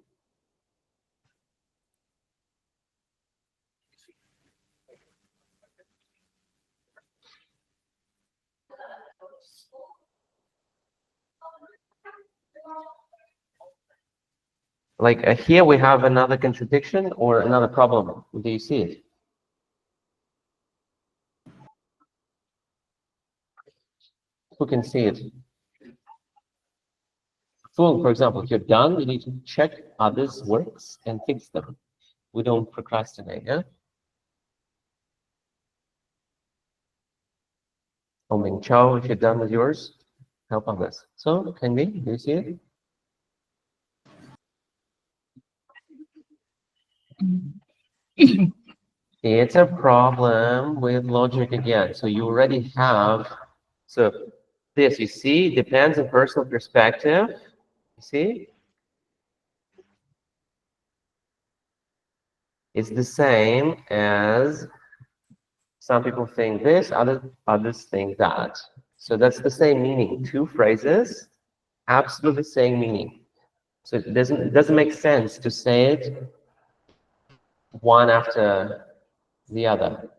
Like here we have another contradiction or another problem. Do you see it? Who can see it? So, for example, if you're done, you need to check others' works and fix them. We don't procrastinate, yeah? Oh, Ming Chao, if you're done with yours, help others. So, can we? Do you see it? It's a problem with logic again. So you already have, so this, you see, depends on personal perspective. You see? It's the same as some people think this, others think that. So that's the same meaning. Two phrases, absolutely same meaning. So it doesn't make sense to say it one after the other.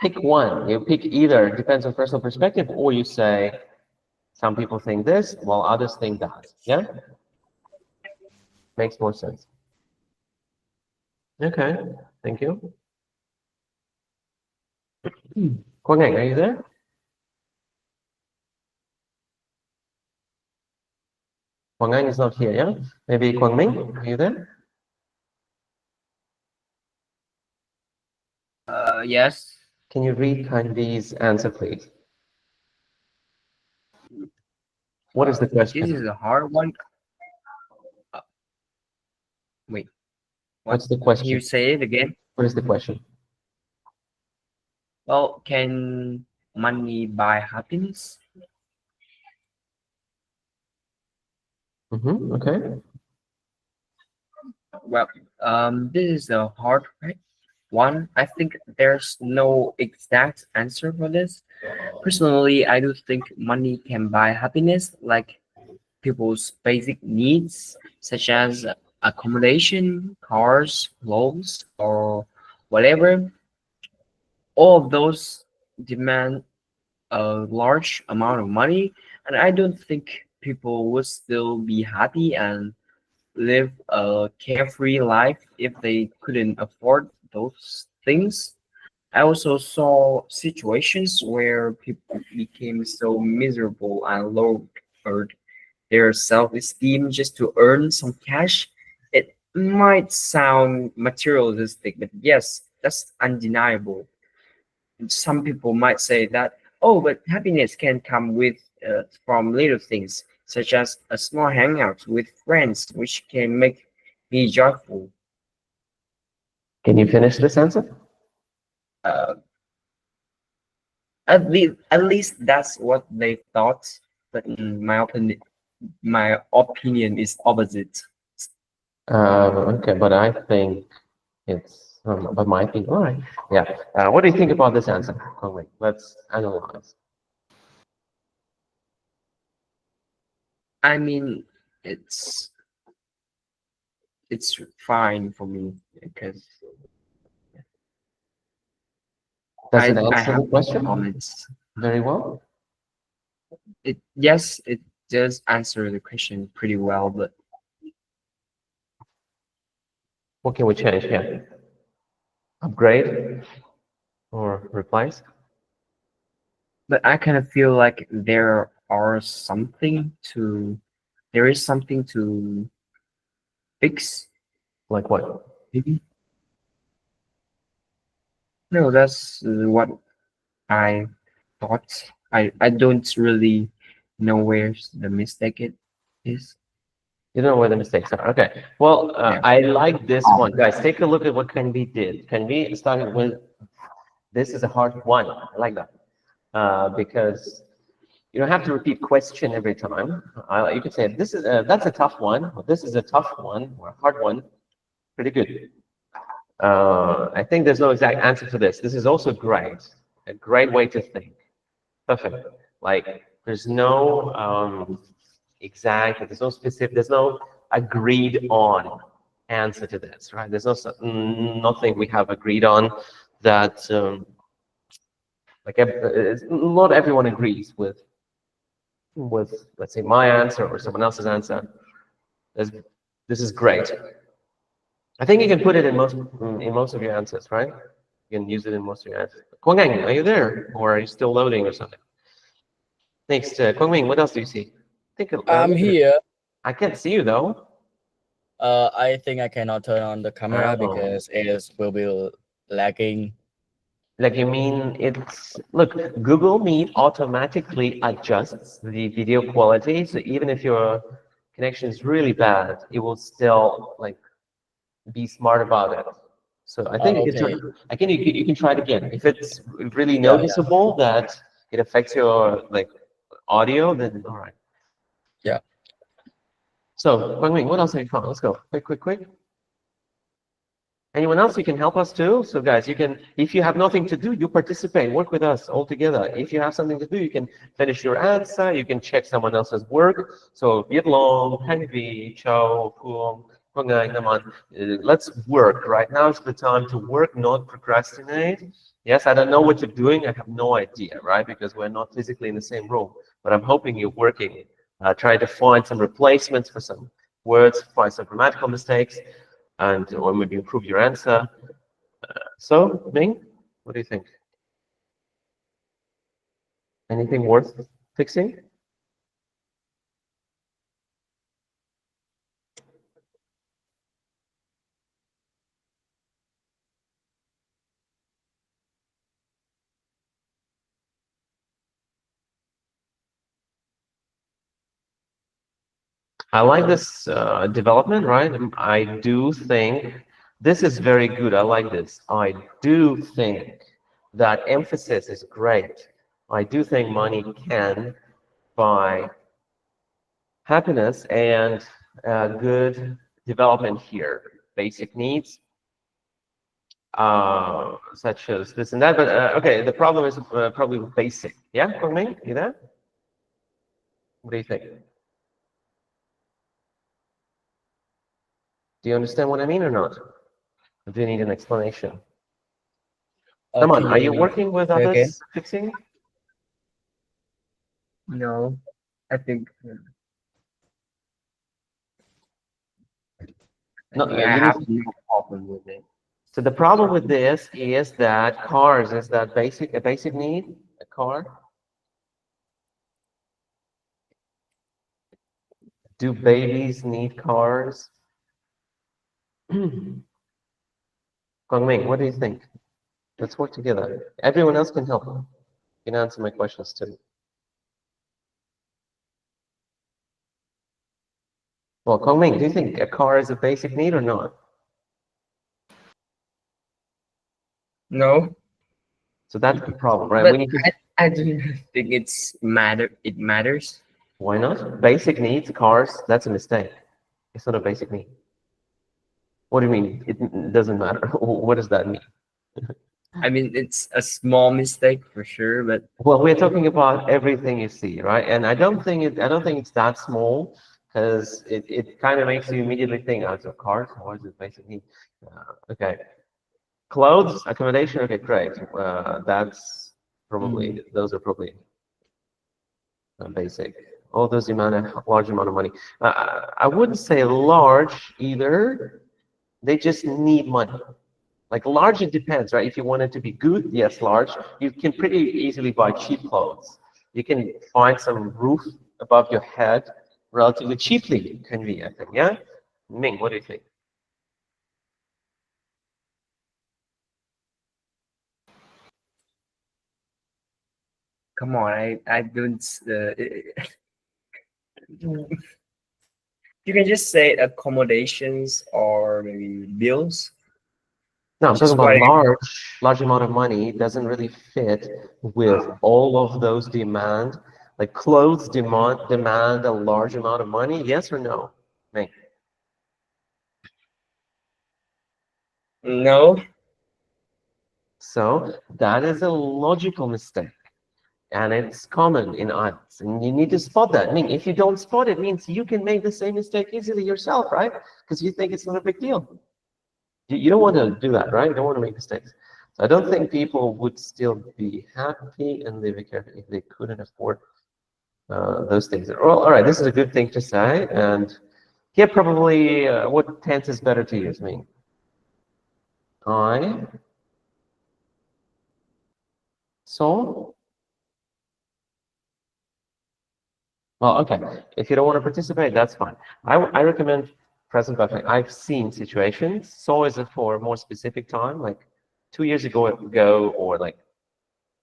Pick one. You pick either, it depends on personal perspective, or you say some people think this while others think that. Yeah? Makes more sense. Okay, thank you. Quang Anh, are you there? Quang Anh is not here, yeah? Maybe Quang Minh, are you there? Yes. Can you read Kandi's answer, please? What is the question? This is a hard one. Wait. What's the Can question? you say it again? What is the question? Well, can money buy happiness? Okay. Well, this is a hard one. I think there's no exact answer for this. Personally, I do think money can buy happiness, like people's basic needs, such as accommodation, cars, clothes, or whatever. All of those demand a large amount of money, and I don't think people would still be happy and live a carefree life if they couldn't afford those things. I also saw situations where people became so miserable and lowered their self-esteem just to earn some cash. It might sound materialistic, but yes, that's undeniable. Some people might say that, oh, but happiness can come with from little things, such as a small hangout with friends, which can make me joyful. Can you finish this answer? At least that's what they thought, but in my opinion is opposite. Okay, but I think it's, but my opinion, all right. Yeah. What do you think about this answer? Wait, let's analyze. I mean, it's fine for me because Does it I answer have the question knowledge. very well? Yes, it does answer the question pretty well, but What can we change here? Upgrade or replace? I kind of feel like there is something to fix. Like what? Maybe. No, that's what I thought. I don't really know where the mistake it is. You don't know where the mistakes are. Okay. Well, Yeah. I like this one. Guys, take a look at what Canvi did. Canvi started with, this is a hard one. I like that. Because you don't have to repeat question every time. You could say, this is that's a tough one. Or this is a tough one or a hard one. Pretty good. I think there's no exact answer to this. This is also great. A great way to think. Perfect. Like, there's no exact, there's no specific, there's no agreed on answer to this, right? There's nothing we have agreed on that, not everyone agrees with, let's say, my answer or someone else's answer. This is great. I think you can put it in most of your answers, right? You can use it in most of your answers. Kwang, are you there, or are you still loading or something? Next, Kwang, what else do you see? I'm here. I can't see you though. I think I cannot turn on the camera Oh. because it will be lagging. Like, you mean look, Google Meet automatically adjusts the video quality, so even if your connection is really bad, it will still like be smart about it. So I think you can Okay. try, you can try it again. If it's really Yeah, yeah. noticeable that it affects your audio, then all right. Yeah. So, Guangming, what else have you found? Let's go. Quick. Anyone else? You can help us too. So guys, you can, if you have nothing to do, you participate, work with us all together. If you have something to do, you can finish your answer, you can check someone else's work. So Viet Long, Hanvi, Chow, Phuong, Quang Naman, let's work. Right now is the time to work, not procrastinate. Yes, I don't know what you're doing. I have no idea, right? Because we're not physically in the same room. But I'm hoping you're working. Try to find some replacements for some words, find some grammatical mistakes, and or maybe improve your answer. So, Ming, what do you think? Anything worth fixing? I like this development, right? I do think this is very good. I like this. I do think that emphasis is great. I do think money can buy happiness and good development here. Basic needs, such as this and that. But okay, the problem is probably with basic. Yeah, Kwang, you there? What do you think? Do you understand what I mean or not? Or do you need an explanation? Come on, Can are you you working with say again? others fixing? No, I think No, I have no problem with it. so the problem with this is that cars is that a basic need, a car. Do babies need cars? Guangming, what do you think? Let's work together. Everyone else can help. You can answer my questions too. Well, Guangming, do you think a car is a basic need or not? No, So that's the problem, right? but We need to. I do think it matters. Why not? Basic needs, cars. That's a mistake. It's not a basic need. What do you mean? It doesn't matter. What does that mean? I mean, it's a small mistake for sure, but Well, we're talking about everything you see, right? And I don't think it's that small, because it kind of makes you immediately think, oh, so cars, what is it basic need? Okay. Clothes, accommodation, okay, great. That's probably, those are probably basic. All those demand a large amount of money. I wouldn't say large either. They just need money. Like large, it depends, right? If you want it to be good, yes, large. You can pretty easily buy cheap clothes. You can find some roof above your head relatively cheaply, can be, I think, yeah? Ming, what do you think? come on, I don't. You can just say accommodations or maybe bills. No, I'm Which is talking about quite large amount of money doesn't really fit with all of those demand. Like clothes demand a large amount of money, yes or no? Ming. no. So that is a logical mistake. And it's common in IELTS, and you need to spot that. I mean, if you don't spot it, means you can make the same mistake easily yourself, right? Because you think it's not a big deal. You don't want to do that, right? You don't want to make mistakes. So I don't think people would still be happy and live carefully if they couldn't afford those things. Well, all right, this is a good thing to say. And here, probably, what tense is better to use? I mean, I saw. Well, okay. If you don't want to participate, that's fine. I recommend present perfect. I've seen situations. So is it for a more specific time, like 2 years ago, or like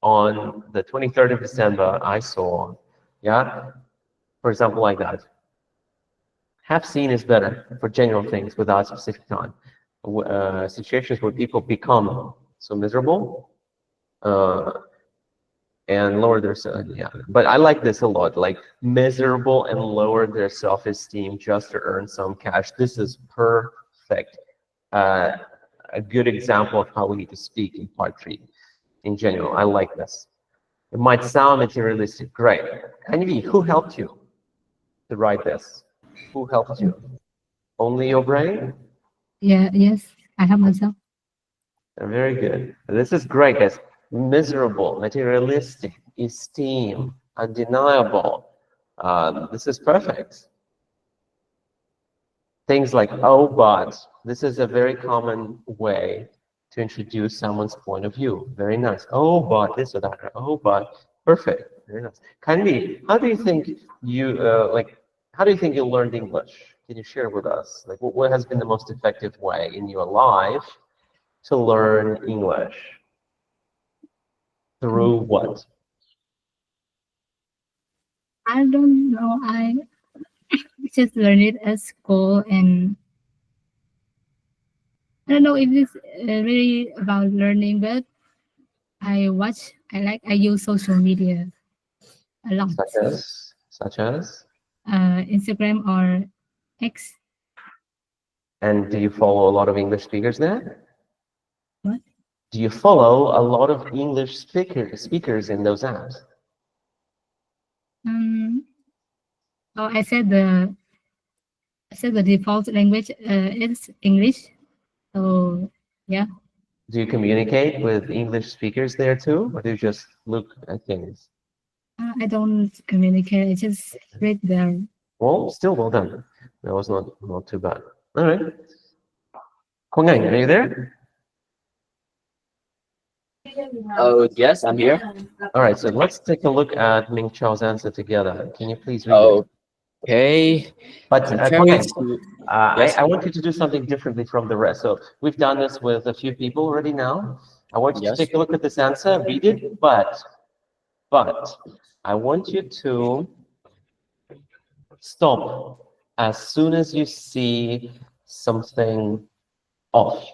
on the 23rd of December, I saw, yeah, for example, like that. Have seen is better for general things without specific time. Situations where people become so miserable, and lower their yeah, but I like this a lot, like miserable and lower their self-esteem just to earn some cash. This is perfect, a good example of how we need to speak in part 3 in general. I like this. It might sound materialistic. Great. Anvi, who helped you to write this? Who helped you? Only your brain? Yeah, yes, I have myself. Very good. This is great, guys. Miserable, materialistic, esteem, undeniable. This is perfect. Things like, oh, but. This is a very common way to introduce someone's point of view. Very nice. Oh, but this or that. Oh, but. Perfect. Very nice. Kandi, how do you think you how do you think you learned English? Can you share with us? Like, what has been the most effective way in your life to learn English? Through what? I don't know. I just learned it at school, and I don't know if it's really about learning, but I use social media a lot. Such as? Instagram or X. And do you follow a lot of English speakers there? What? Do you follow a lot of English speakers in those apps? Oh, I said the default language is English. So yeah. Do you communicate with English speakers there too, or do you just look at things? I don't communicate. I just read there. Well, still well done. That was not too bad. All right. Kongang, are you there? Oh, yes, I'm here. All right, so let's take a look at Ming Chao's answer together. Can you please read it? Okay. But Comparing Kongang, to yes. I want you to do something differently from the rest. So we've done this with a few people already now. I want you Yes. to take a look at this answer, read it, but I want you to stop as soon as you see something off,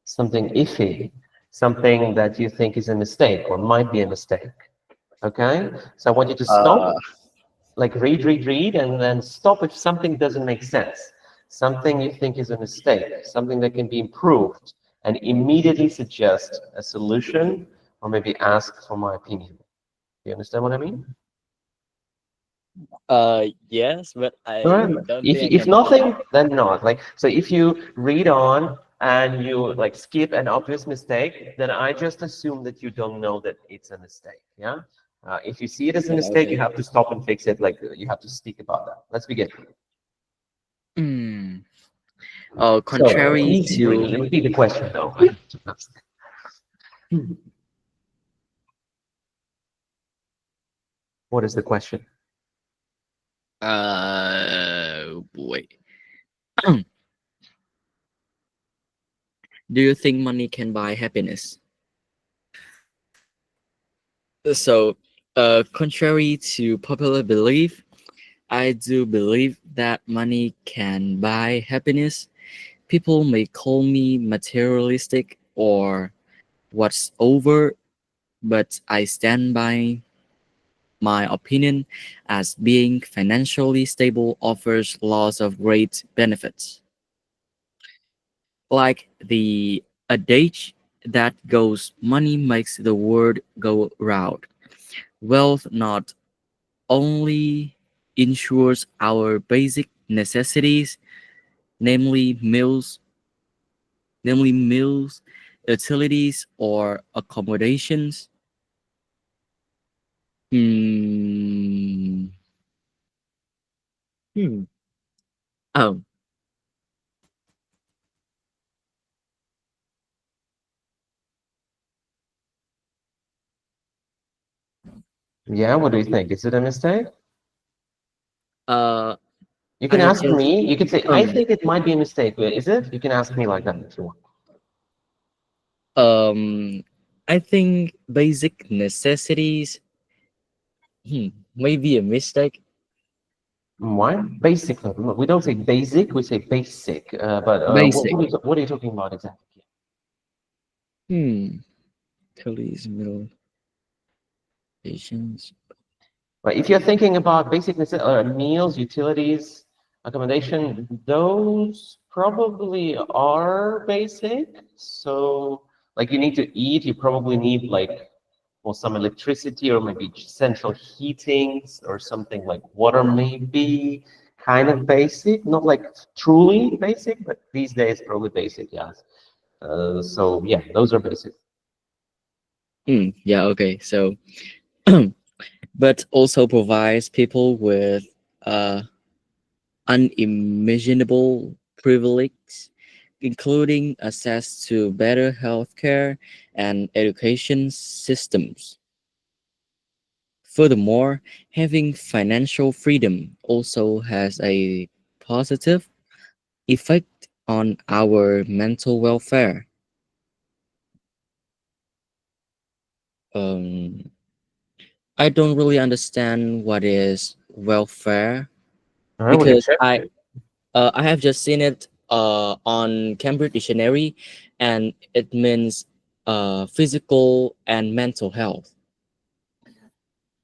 something iffy. something that you think is a mistake or might be a mistake. Okay, so I want you to stop, like read, and then stop if something doesn't make sense, something you think is a mistake, something that can be improved, and immediately suggest a solution or maybe ask for my opinion. You understand what I mean? Yes, but I All right. don't If think I if can. nothing, then not. Like, so if you read on and you like skip an obvious mistake, then I just assume that you don't know that it's a mistake. Yeah. If you see it as a Yeah, mistake, you okay. have to stop and fix it. Like, you have to speak about that. Let's begin. Hmm. So, Contrary please to repeat the question, though. What is the question? wait. Do you think money can buy happiness? So, contrary to popular belief, I do believe that money can buy happiness. People may call me materialistic or what's over, but I stand by my opinion as being financially stable offers lots of great benefits. Like the adage that goes, money makes the world go round. Wealth not only ensures our basic necessities, namely meals, utilities, or accommodations. Hmm. Hmm. Oh, Yeah, what do you think? Is it a mistake? uh, You I can have ask just me. You can say, I um think it might be a mistake. Is it? You can ask me like that if you want. um. I think basic necessities. May be a mistake. Why? Basic. We don't say basic, we say basic. But Basic. what are you talking about exactly? Hmm. Utilities, middle patients. Right. If you're thinking about basic meals, utilities, accommodation, those probably are basic. So, like, you need to eat, you probably need like, well, some electricity or maybe central heating or something like water, maybe kind of basic, not like truly basic, but these days probably basic, yes. So yeah, those are basic. Yeah. Okay. So, but also provides people with uh unimaginable privilege, including access to better healthcare and education systems. Furthermore, having financial freedom also has a positive effect on our mental welfare. Um, I don't really understand what is welfare All right, we can because check. I have just seen it on Cambridge Dictionary, and it means physical and mental health.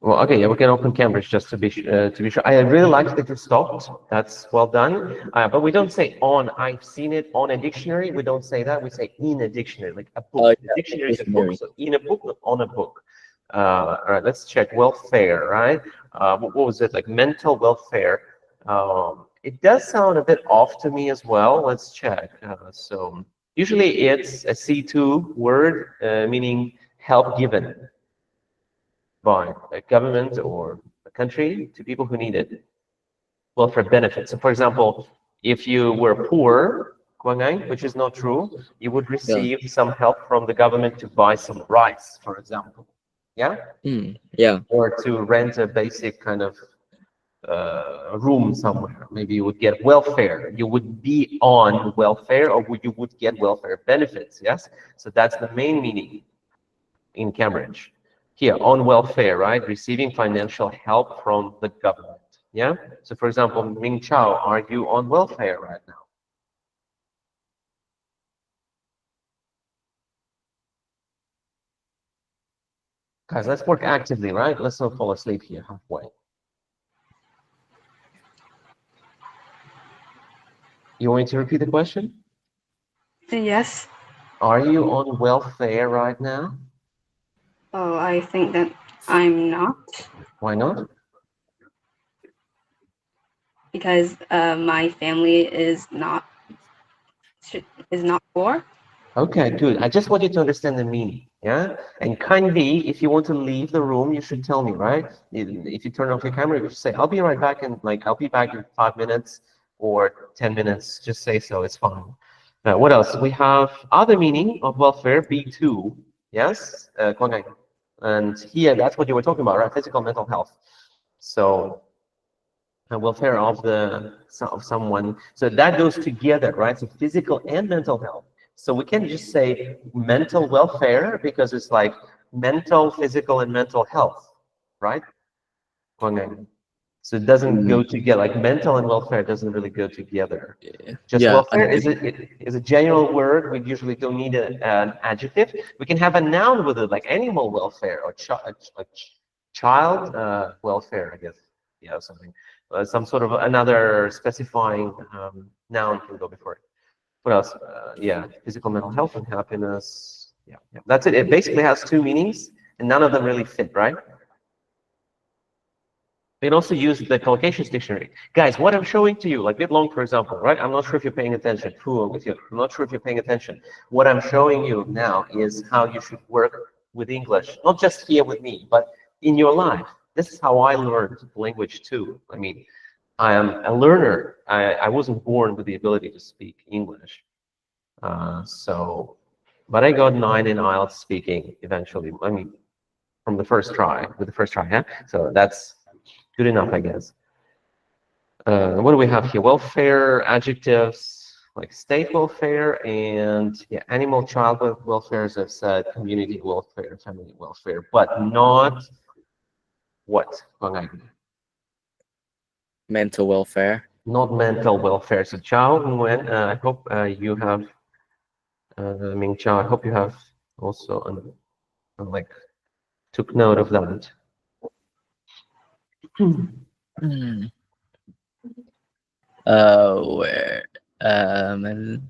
Well, okay, yeah, we can open Cambridge just to be sure. I really like that you stopped. That's well done. But we don't say on. I've seen it on a dictionary. We don't say that. We say in a dictionary, like a book. The Yeah, dictionary is a book, dictionary. so in a book, not on a book. All right, let's check welfare. Right? What was it like? Mental welfare. It does sound a bit off to me as well. Let's check. So usually it's a C2 word meaning help given by a government or a country to people who need it. Welfare benefits. So, for example, if you were poor, Guangang, which is not true, you would Yeah. receive some help from the government to buy some rice, for example. Yeah? Yeah. Or to rent a basic kind of room somewhere. Maybe you would get welfare. You would be on welfare, or you would get welfare benefits. Yes? So that's the main meaning in Cambridge. Here, on welfare, right? Receiving financial help from the government. Yeah? So, for example, Ming Chao, are you on welfare right now? Guys, let's work actively, right? Let's not fall asleep here halfway. You want me to repeat the question? Yes. Are you on welfare right now? Oh, I think that I'm not, Why not? because my family is not poor. Okay, good. I just want you to understand the meaning, yeah? And kindly, if you want to leave the room, you should tell me, right? If you turn off your camera, you should say, I'll be right back, and like, I'll be back in 5 minutes or 10 minutes. Just say so, it's fine. What else? We have other meaning of welfare, B2, yes? Kwangay. And here, that's what you were talking about, right? Physical, mental health. So, welfare of someone. So that goes together, right? So physical and mental health. So we can just say mental welfare because it's like mental, physical, and mental health, right? So it doesn't go together. Like mental and welfare doesn't really go together. Just Yeah, welfare is a general word. We usually don't need an adjective. We can have a noun with it, like animal welfare or child welfare, I guess. Yeah, something. Some sort of another specifying noun can go before it. What else? Yeah, physical, mental health, and happiness. Yeah, yeah, that's it. It basically has two meanings, and none of them really fit, right? We can also use the collocations dictionary. Guys, what I'm showing to you, like bit long, for example, right? I'm not sure if you're paying attention. Fool with you. I'm not sure if you're paying attention. What I'm showing you now is how you should work with English, not just here with me, but in your life. This is how I learned language too. I mean, I am a learner. I wasn't born with the ability to speak English. But I got 9 in IELTS speaking eventually. I mean, from the first try, with the first try, yeah? So that's good enough, I guess. What do we have here? Welfare, adjectives, like state welfare and yeah, animal child welfare, as I've said, community welfare, family welfare, but not what? mental welfare. Not mental welfare. So Chao and Wen, I hope you have, Ming Chao, I hope you have also like took note of that. Hmm. Where? And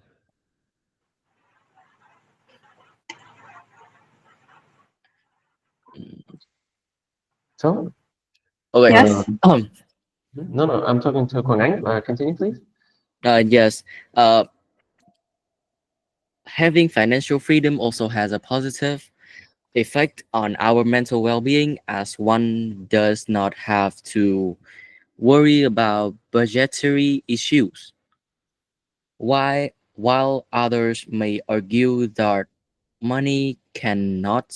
So, okay. Yes. no, I'm talking to Kwang Anh. Continue, please. Yes. Uh, Having financial freedom also has a positive effect on our mental well-being, as one does not have to worry about budgetary issues. While others may argue that money cannot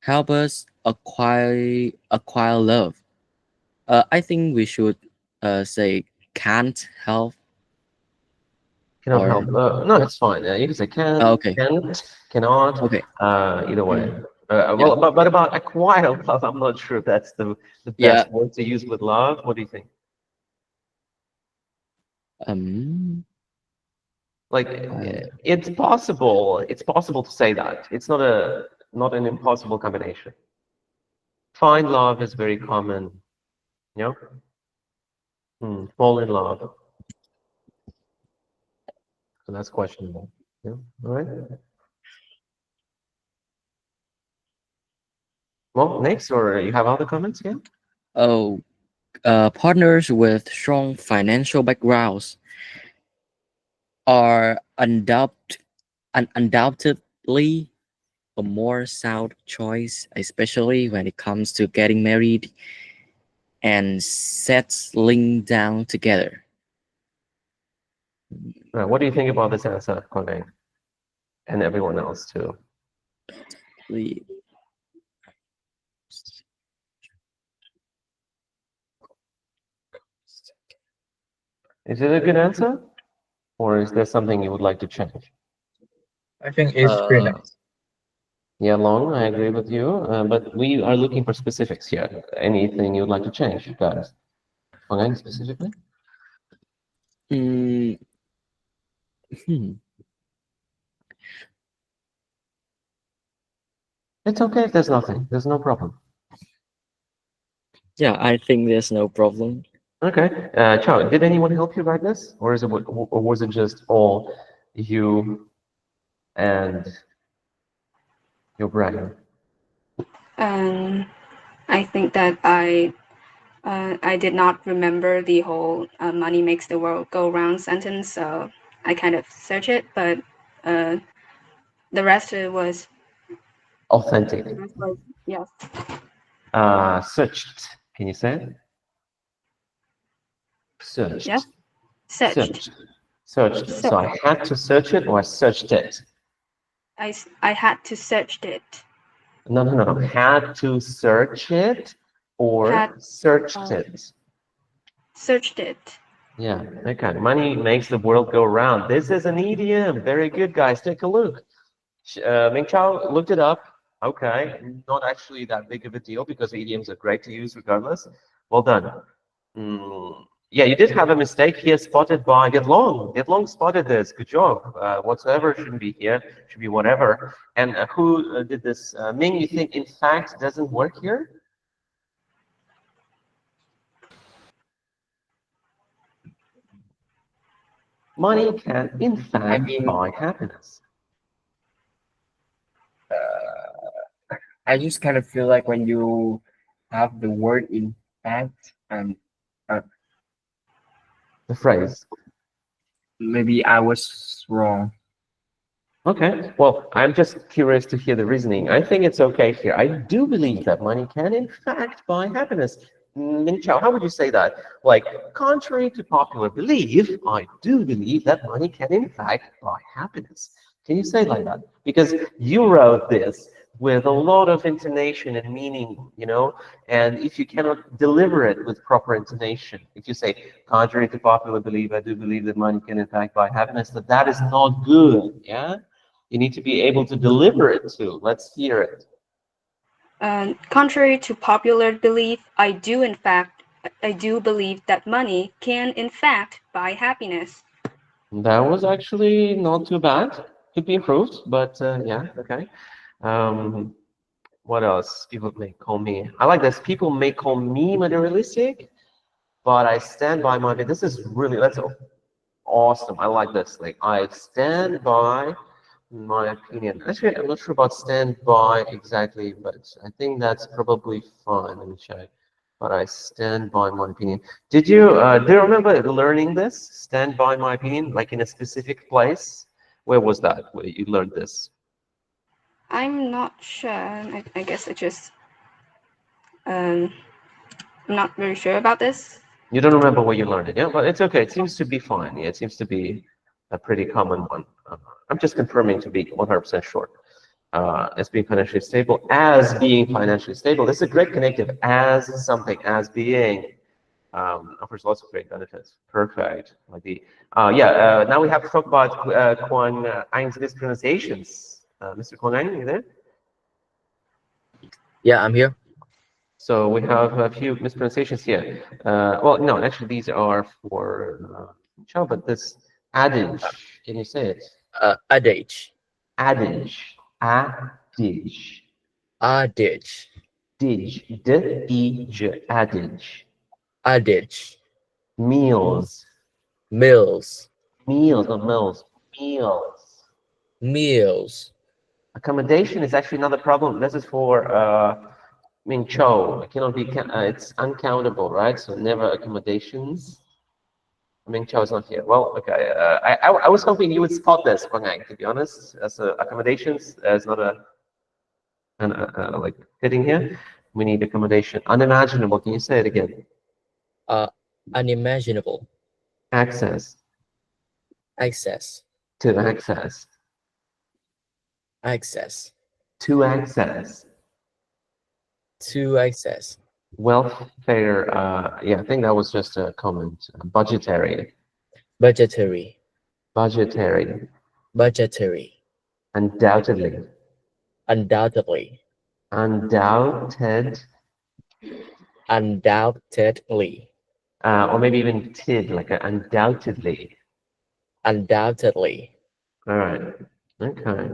help us acquire love, I think we should say can't help Cannot or help. No, it's fine. You can say can, okay, can't, cannot. okay, Either way. yeah, Well, but about acquire love, I'm not sure if that's the yeah. best word to use with love. What do you think? Um, Like, it's possible. It's possible to say that. It's not an impossible combination. Find love is very common. You know, fall in love. So that's questionable. Yeah. All right. Well, next, or you have other comments? Yeah. oh, partners with strong financial backgrounds are undoubtedly a more sound choice, especially when it comes to getting married and settling down together. What do you think about this answer, Kwang? And everyone else too? The- Is it a good answer, or is there something you would like to change? I think it's pretty Uh, nice. Yeah, Long, I agree with you, but we are looking for specifics here. Anything you'd like to change, guys? Kwang specifically? mm, hmm. It's okay if there's nothing. There's no problem. Yeah, I think there's no problem. Okay. Chao, did anyone help you write this, or was it just all you and your brain? I think that I did not remember the whole "money makes the world go round" sentence, so I kind of searched it, but the rest was Authentic. yes. Searched. Can you say it? Searched. Yes. Searched. Searched. So I had to search it, or I searched it. I had to search it. No. Had to search it, or searched it. Searched it. Yeah. Okay. Money makes the world go round. This is an idiom. Very good, guys. Take a look. Ming Chao looked it up. Okay, not actually that big of a deal because idioms are great to use regardless. Well done. Yeah, you did have a mistake here spotted by Get Long. Get Long spotted this. Good job. Whatsoever shouldn't be here, should be whatever. And who did this? Ming, you think in fact doesn't work here? Money can in fact buy happiness. I just kind of feel like when you have the word in fact and The phrase. maybe I was wrong. Okay, well, I'm just curious to hear the reasoning. I think it's okay here. I do believe that money can, in fact, buy happiness. Ming Chao, how would you say that? Like, contrary to popular belief, I do believe that money can, in fact, buy happiness. Can you say it like that? Because you wrote this with a lot of intonation and meaning, you know, and if you cannot deliver it with proper intonation, if you say, contrary to popular belief, I do believe that money can, in fact, buy happiness, that is not good, yeah? You need to be able to deliver it too. Let's hear it. Contrary to popular belief, I do believe that money can in fact buy happiness. That was actually not too bad. Could be improved, but yeah, okay. What else? People may call me. I like this. People may call me materialistic, but I stand by my. This is really that's awesome. I like this. Like I stand by my opinion. Actually, I'm not sure about stand by exactly, but I think that's probably fine. Let me check. But I stand by my opinion. Do you remember learning this? Stand by my opinion, like in a specific place? Where was that? Where you learned this? I'm not sure. I guess it just I'm not very sure about this. You don't remember where you learned it, yeah? But it's okay. It seems to be fine. Yeah, it seems to be a pretty common one. I'm just confirming to be 100% sure. As being financially stable, as being financially stable. This is a great connective. As something, as being offers lots of great benefits. Perfect. Like the now we have to talk about Kwang Ang's mispronunciations. Mr. Kwang Ang, you there? Yeah, I'm here. So we have a few mispronunciations here. Well, no, actually these are for Chow, but this adage, can you say it? Adage. Adage. Adage. Adage. Dig. D-E-J. Adage. Adage. Meals. Meals. Meals, not meals. Meals. Meals. Accommodation is actually not a problem. This is for Ming Cho. It cannot be. It's uncountable, right? So never accommodations. Ming Cho is not here. Well, okay. I was hoping you would spot this, Kwang Ang. To be honest, as accommodations is not a like fitting here. We need accommodation. Unimaginable. Can you say it again? Unimaginable. Access. Access. To access. Access. To access. To access. Welfare. Yeah, I think that was just a comment. Budgetary. Budgetary. Budgetary. Budgetary. Undoubtedly. Undoubtedly. Undoubted. Undoubtedly. Or maybe even tid, like undoubtedly. Undoubtedly. All right. Okay.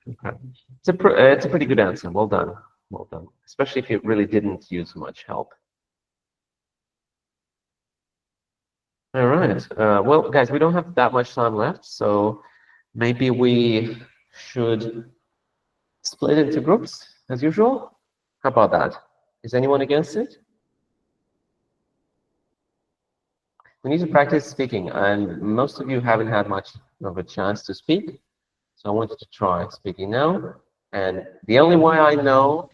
Okay. It's a pretty good answer. Well done. Well done. Especially if you really didn't use much help. All right. Well, guys, we don't have that much time left, so maybe we should split into groups as usual. How about that? Is anyone against it? We need to practice speaking, and most of you haven't had much of a chance to speak, so I want you to try speaking now. And the only way I know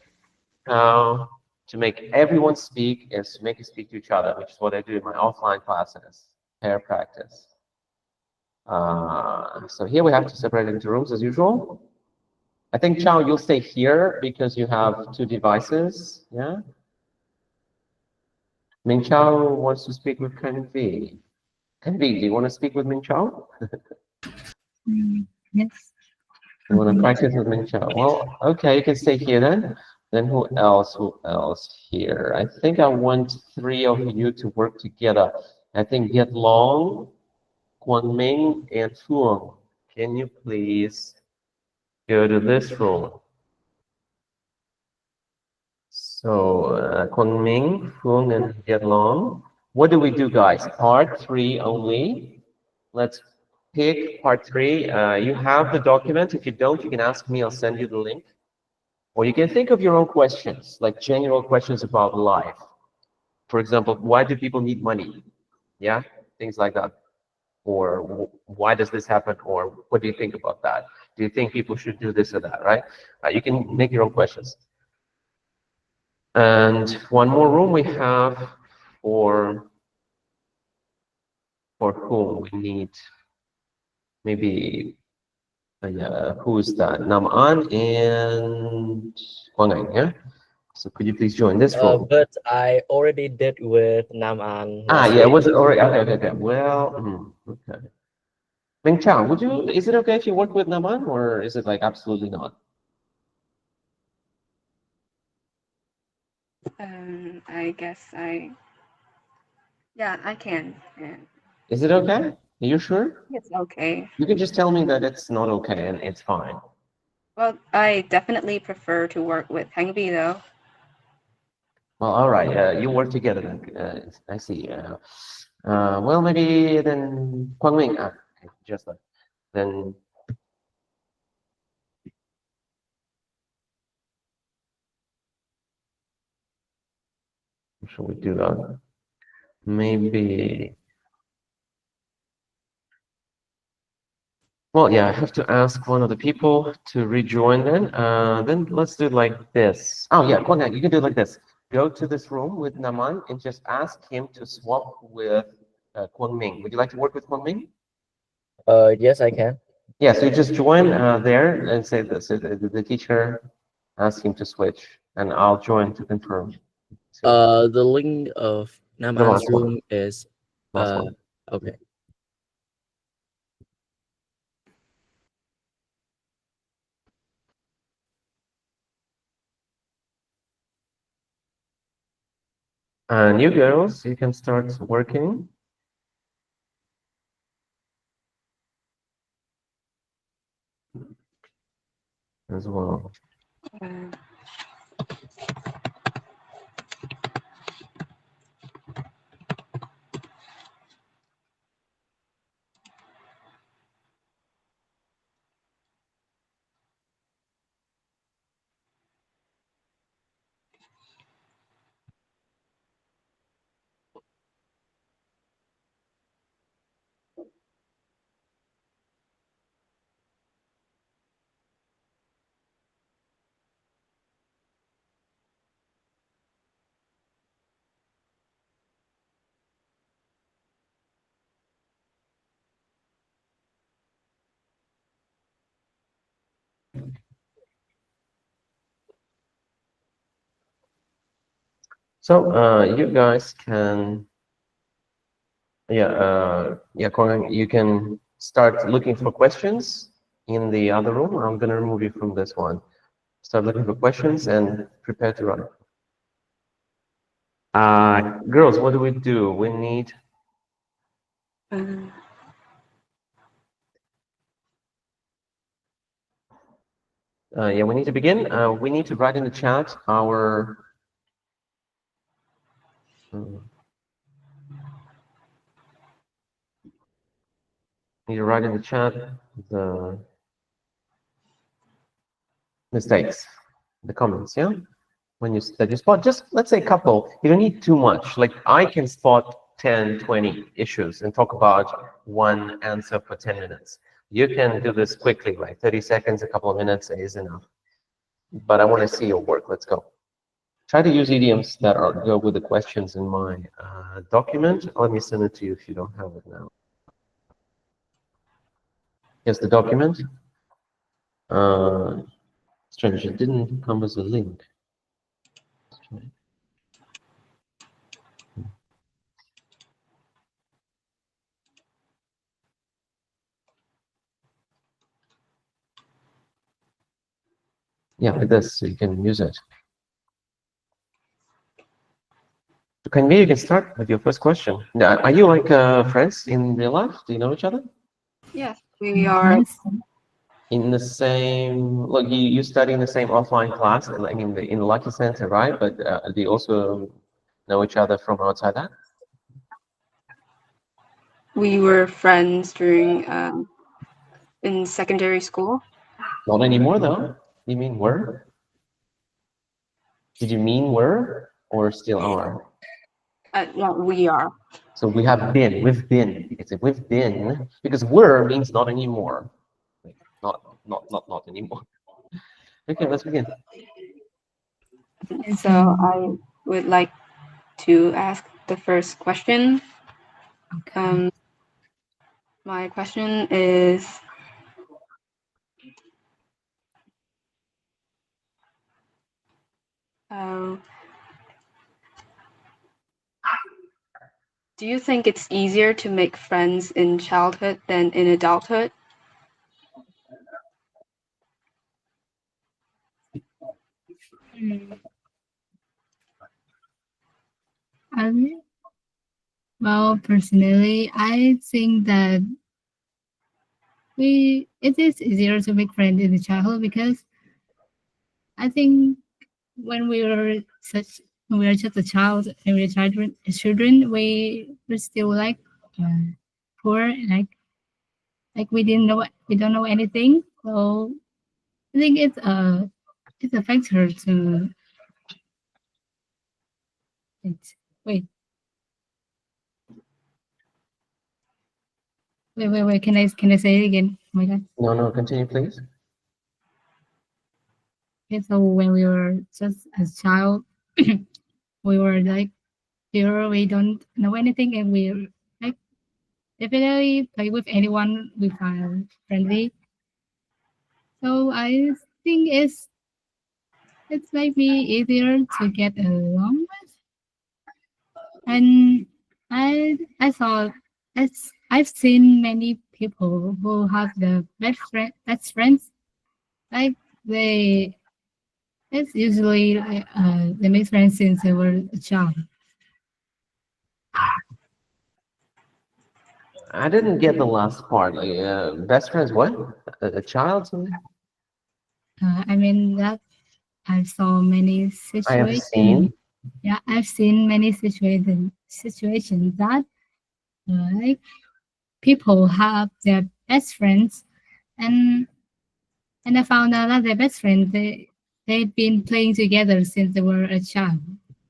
how to make everyone speak is to make you speak to each other, which is what I do in my offline classes, pair practice. So here we have to separate into rooms as usual. I think, Chao, you'll stay here because you have two devices, yeah? Ming Chao wants to speak with Ken V. Ken V, do you want to speak with Ming Chao? Yes. You want to practice with Ming Chao? Well, okay, you can stay here then. Then who else? Who else here? I think I want three of you to work together. I think Get Long, Kwang Ming, and Fuong. Can you please go to this room? So Kwang Ming, Fuong, and Get Long. What do we do, guys? Part 3 only. Let's pick part 3. You have the document. If you don't, you can ask me. I'll send you the link. Or you can think of your own questions, like general questions about life. For example, why do people need money? Yeah, things like that. Or why does this happen? Or what do you think about that? Do you think people should do this or that, right? You can make your own questions. And one more room we have for whom we need maybe who's that? Nam-an and Kwang, yeah? So could you please join this room? But I already did with Nam-an last Yeah, week. was it already? Okay. Well, okay. Ming Chao, is it okay if you work with Naman, or is it like absolutely not? I guess yeah, I can. Yeah. Is it okay? Are you sure? It's okay. You can just tell me that it's not okay and it's fine. Well, I definitely prefer to work with Hangbi though. Well, all right. You work together then. I see. Well, maybe then Kwang Ming. Okay, just like then. Should we do that? Maybe. Well, yeah, I have to ask one of the people to rejoin then. Then let's do it like this. Oh, yeah, Kwang, you can do it like this. Go to this room with Naman and just ask him to swap with Kwang Ming. Would you like to work with Kwang Ming? Yes, I can. Yeah, so you just join there and say this. The teacher ask him to switch, and I'll join to confirm. So, The link of Nam-an's last one. room is last one. okay. And you girls, you can start working as well. Uh, So you guys can, Kwang, you can start looking for questions in the other room. I'm gonna remove you from this one. Start looking for questions and prepare to run. Girls, what do? We need uh, Yeah, we need to begin. We need to write in the chat our. Need to write in the chat the mistakes, the comments. Yeah, when you that you spot, just let's say a couple. You don't need too much. Like I can spot 10, 20 issues and talk about one answer for 10 minutes. You can do this quickly, like 30 seconds, a couple of minutes is enough. But I want to see your work. Let's go. Try to use idioms that go with the questions in my document. Let me send it to you if you don't have it now. Here's the document. Strange, it didn't come as a link. Yeah, like this, so you can use it. So you can start with your first question. Now, are you like friends in real life? Do you know each other? Yes, we are. Yes. In the same, look, you study in the same offline class, I mean, in the Lucky Center, right? But do you also know each other from outside that? We were friends during in secondary school. Not anymore, though. You mean were? Did you mean were or still are? No, we are. So we have been, we've been. You can say we've been, because were means not anymore. Like, not anymore. Okay, let's begin. So I would like to ask the first question. Okay. My question is, do you think it's easier to make friends in childhood than in adulthood? Well, personally, I think that it is easier to make friends in the childhood because I think when we were just a child and we were children, we were still like uh, poor, like we don't know anything. So I think it's a factor to it. Wait, wait. Can I say it again? Oh my god. No, continue, please. Okay, so when we were just a child, we were like pure. We don't know anything, and we like definitely play with anyone we find friendly. So I think it's maybe easier to get along with. And I saw I've seen many people who have the best friends. Like they it's usually like, they make friends since they were a child. I didn't get the last part. Like, best friends, what? A child? Something? I mean that I saw many I have situations. seen. Yeah, I've seen many situations that like people have their best friends, and I found out that their best friends they've been playing together since they were a child.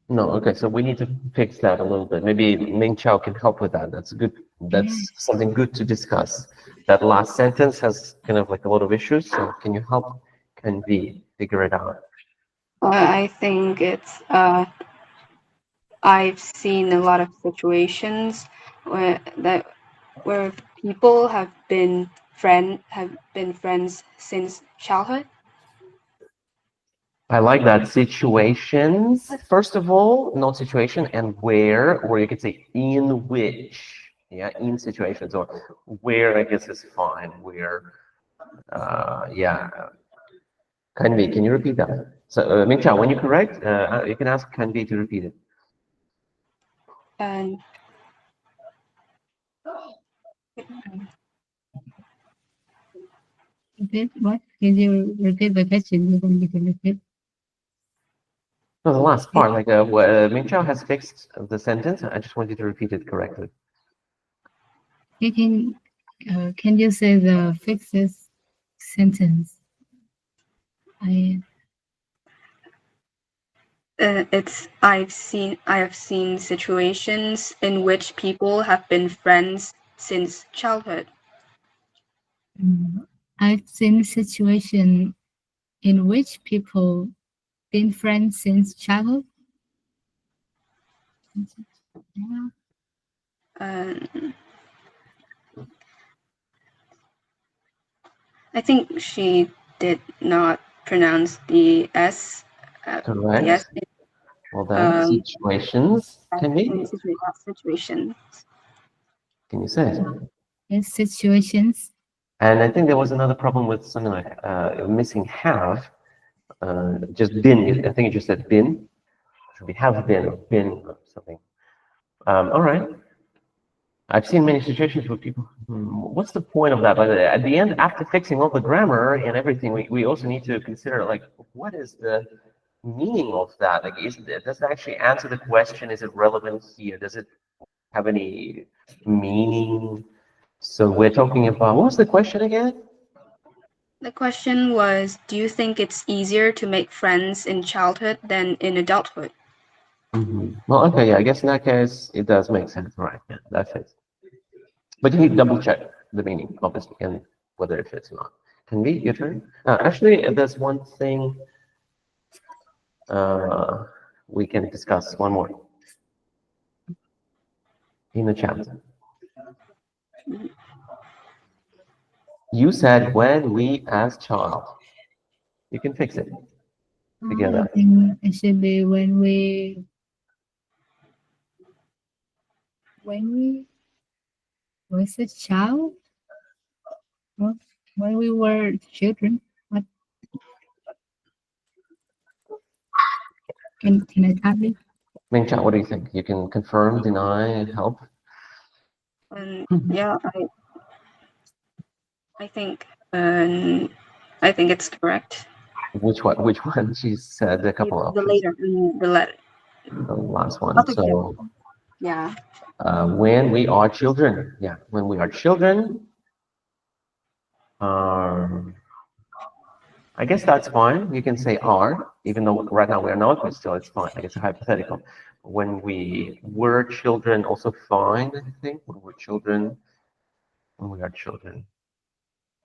No, okay, so we need to fix that a little bit. Maybe Ming Chao can help with that. That's good. That's something good to discuss. That last sentence has kind of like a lot of issues. So can you help Canvi figure it out? I think it's I've seen a lot of situations where people have been friends since childhood. I like that. Situations, first of all, not situation, and where, or you could say in which. Yeah, in situations, or where, I guess is fine. Where, yeah. Canvi, can you repeat that? So, Ming Chao, when you correct, you can ask Canvi to repeat it. And Repeat what? Can you repeat the question? You can repeat. No, the last part, like Ming Chao has fixed the sentence. I just want you to repeat it correctly. Can you say the fixes sentence? I I have seen situations in which people have been friends since childhood. I've seen situation in which people been friends since childhood. Yeah. I think she did not pronounce the S. Correct. The S Well, then, situations can be. in situation. Can you say it? In situations. And I think there was another problem with something like missing have. Just been. I think you just said been. Should be have been or been or something. All right. I've seen many situations where people, what's the point of that? But at the end, after fixing all the grammar and everything, we also need to consider, like, what is the meaning of that? Like, does it actually answer the question? Is it relevant here? Does it have any meaning? So we're talking about, what was the question again? The question was, do you think it's easier to make friends in childhood than in adulthood? Well, okay, yeah, I guess in that case, it does make sense, right? Yeah, that's it. But you need to double check the meaning, obviously, and whether it fits or not. Can be your turn. Actually, there's one thing we can discuss. One more in the chat. You said when we as child. You can fix it together. I think it should be when we was a child. Or when we were children. What? Can I type it? Ming Chat, what do you think? You can confirm, deny, help. Yeah, I think it's correct. Which one? Which one? She said a couple of The later, the letter. The last one. Other So yeah. when we are children, yeah, when we are children, I guess that's fine. You can say are, even though right now we're not, but still it's fine. I guess a hypothetical. When we were children, also fine, I think. When we're children, when we are children.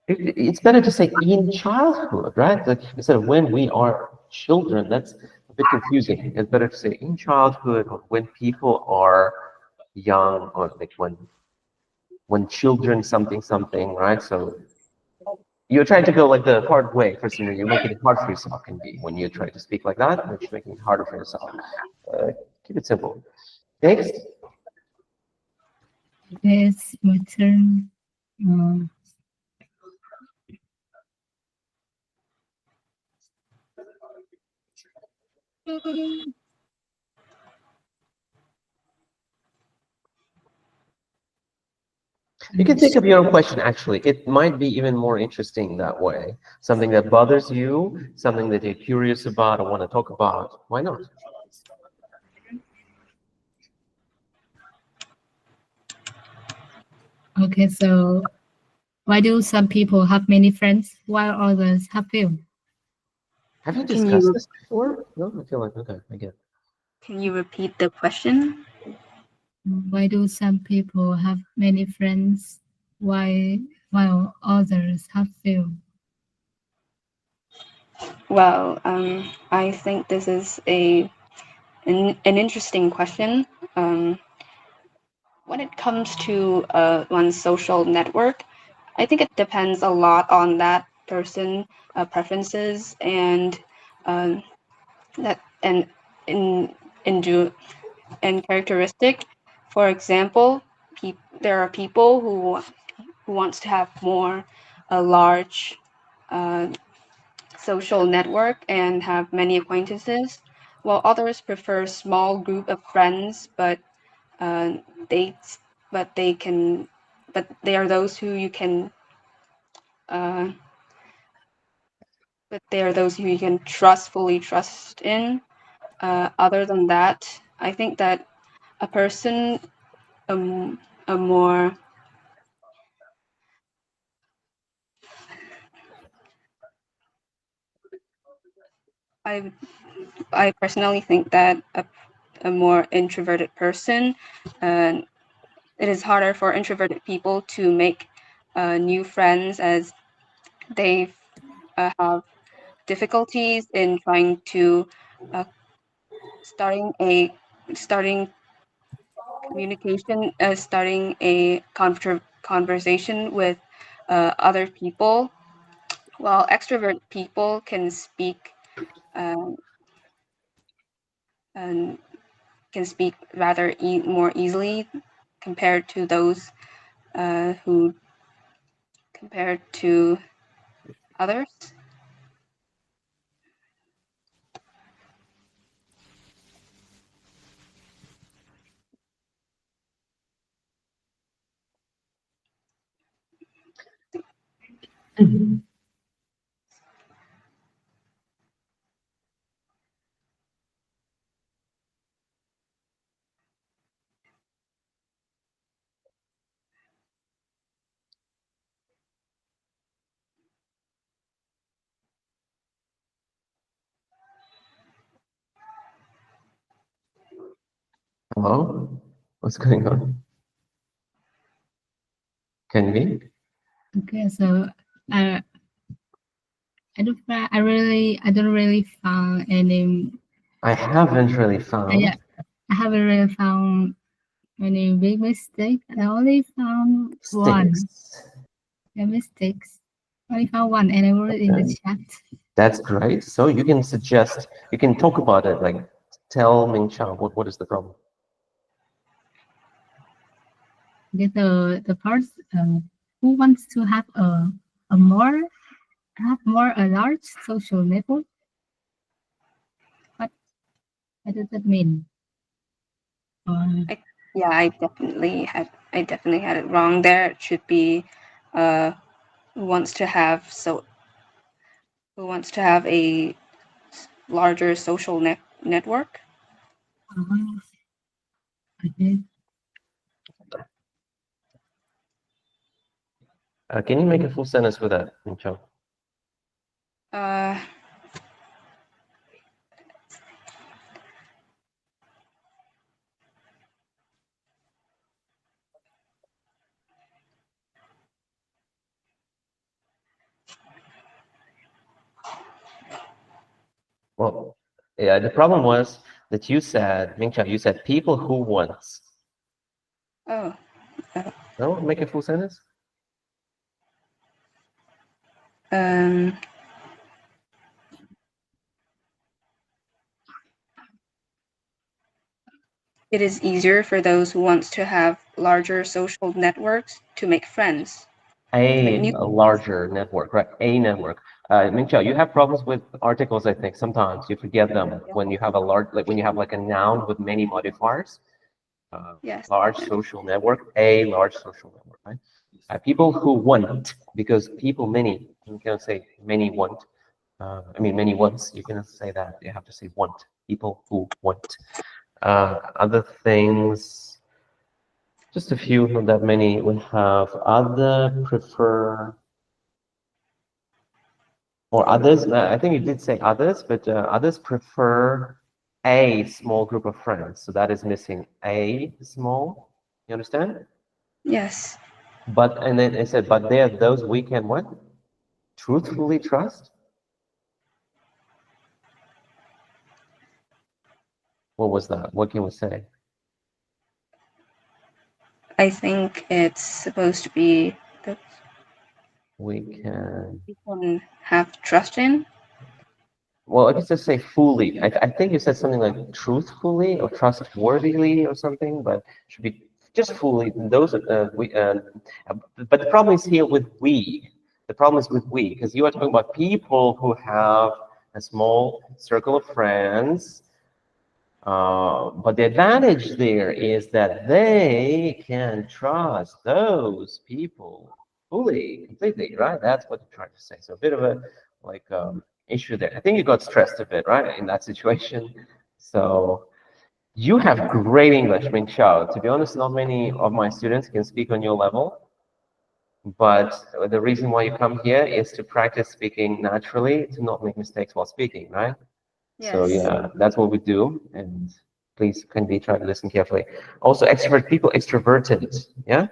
It's better to say in childhood, right? Like instead of when we are children, that's a bit confusing. It's better to say in childhood or when people are young or like when children something something, right? So you're trying to go like the hard way first, you're making it hard for yourself. Can be when you try to speak like that, you're making it harder for yourself. Keep it simple. Next. Yes, my turn. You can think of your own question, actually. It might be even more interesting that way. Something that bothers you, something that you're curious about or want to talk about. Why not? Okay, so why do some people have many friends while others have few? Have you discussed this before? No, I feel like, okay, I get it. Can you repeat the question? Why do some people have many friends while others have few? Well, I think this is an interesting question. When it comes to one's social network, I think it depends a lot on that person preferences and that and and characteristic. For example, there are people who wants to have more a large social network and have many acquaintances, while others prefer small group of friends, but they but they are those who you can but they are those who you can fully trust in. Other than that, I think that a person, a more I personally think that a more introverted person, uh, it is harder for introverted people to make new friends, as they have difficulties in trying to uh, starting communication, starting a conversation with other people, while extrovert people can speak um, and can speak rather more easily compared to those who compared to others. Hello? What's going on? Can we? Okay, so I I don't really found any. I haven't really found. Yeah, I haven't really found any big mistake. I only found one. Sticks. Yeah, mistakes. I only found one, and I wrote it in the chat. That's great. So you can suggest, you can talk about it, like tell Mingqiao what is the problem. Get the parts. Who wants to have a more a large social network? What does that mean? Yeah, I definitely had it wrong there. It should be who wants to have a larger social network. Okay. Can you make a full sentence with that, Mingqiao? Uh, Well, yeah, the problem was that you said, Mingqiao, you said people who wants. oh, No, make a full sentence. um, it is easier for those who wants to have larger social networks to make friends. A larger network, right? A network. Mingqiao, you have problems with articles, I think. Sometimes you forget them when you have a large, like when you have like a noun with many modifiers. Yes. Large social network, a large social network, right? People who want, because people many, you can say many want. I mean, many wants. You cannot say that. You have to say want. People who want. Other things, just a few, not that many. We have other, prefer, or others. I think you did say others, but others prefer a small group of friends. So that is missing a small. You understand? Yes. But, and then it said, but there are those we can what? Truthfully trust? What was that? What can we say? I think it's supposed to be that We can, we can have trust in. well, I could just say fully. I think you said something like truthfully or trustworthily or something, but should be just fully. Those but the problem is here with we. The problem is with we, because you are talking about people who have a small circle of friends. But the advantage there is that they can trust those people fully, completely, right? That's what you're trying to say. So a bit of a like issue there. I think you got stressed a bit, right, in that situation. So you have great English, Ming Xiao. To be honest, not many of my students can speak on your level. But the reason why you come here is to practice speaking naturally, to not make mistakes while speaking, right? So Yes. yeah, that's what we do. And please kindly try to listen carefully. Also, extrovert people, extroverted, yeah?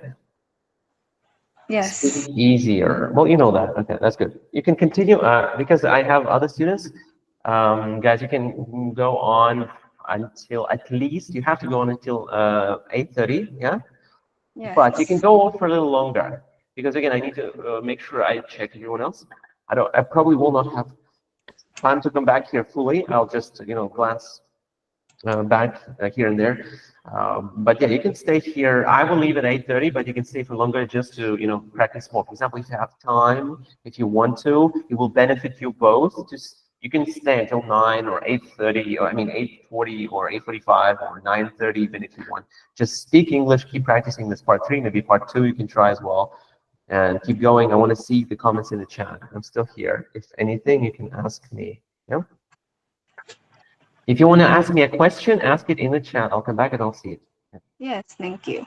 Yes. Speak easier. Well, you know that. Okay, that's good. You can continue because I have other students. Guys, you can go on until at least you have to go on until 8:30. Yeah, Yes. but you can go on for a little longer because again, I need to make sure I check everyone else. I probably will not have time to come back here fully. I'll just glance back here and there. But yeah, you can stay here. I will leave at 8:30, but you can stay for longer just to practice more. For example, if you have time, if you want to, it will benefit you both. Just you can stay until 9 or 8:30, or I mean 8:40 or 8:45 or 9:30, even if you want. Just speak English, keep practicing this part 3, maybe part 2 you can try as well. And keep going. I want to see the comments in the chat. I'm still here. If anything, you can ask me. Yeah. If you want to ask me a question, ask it in the chat. I'll come back and I'll see it. Yes, thank you.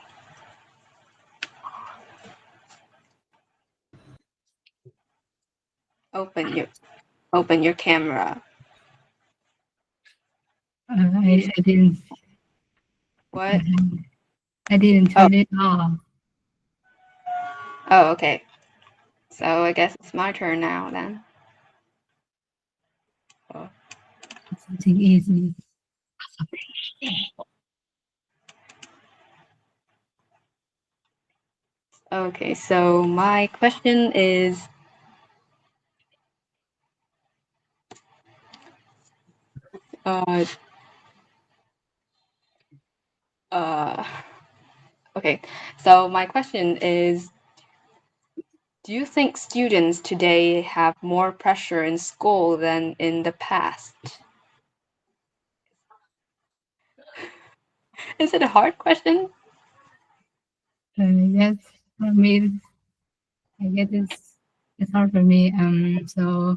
Open your camera. I didn't. What? I didn't turn it off. Oh, okay. So I guess it's my turn now then. Something easy. Okay, so my question is, okay, so my question is, do you think students today have more pressure in school than in the past? Is it a hard question? Yes, for me, I guess it's hard for me. So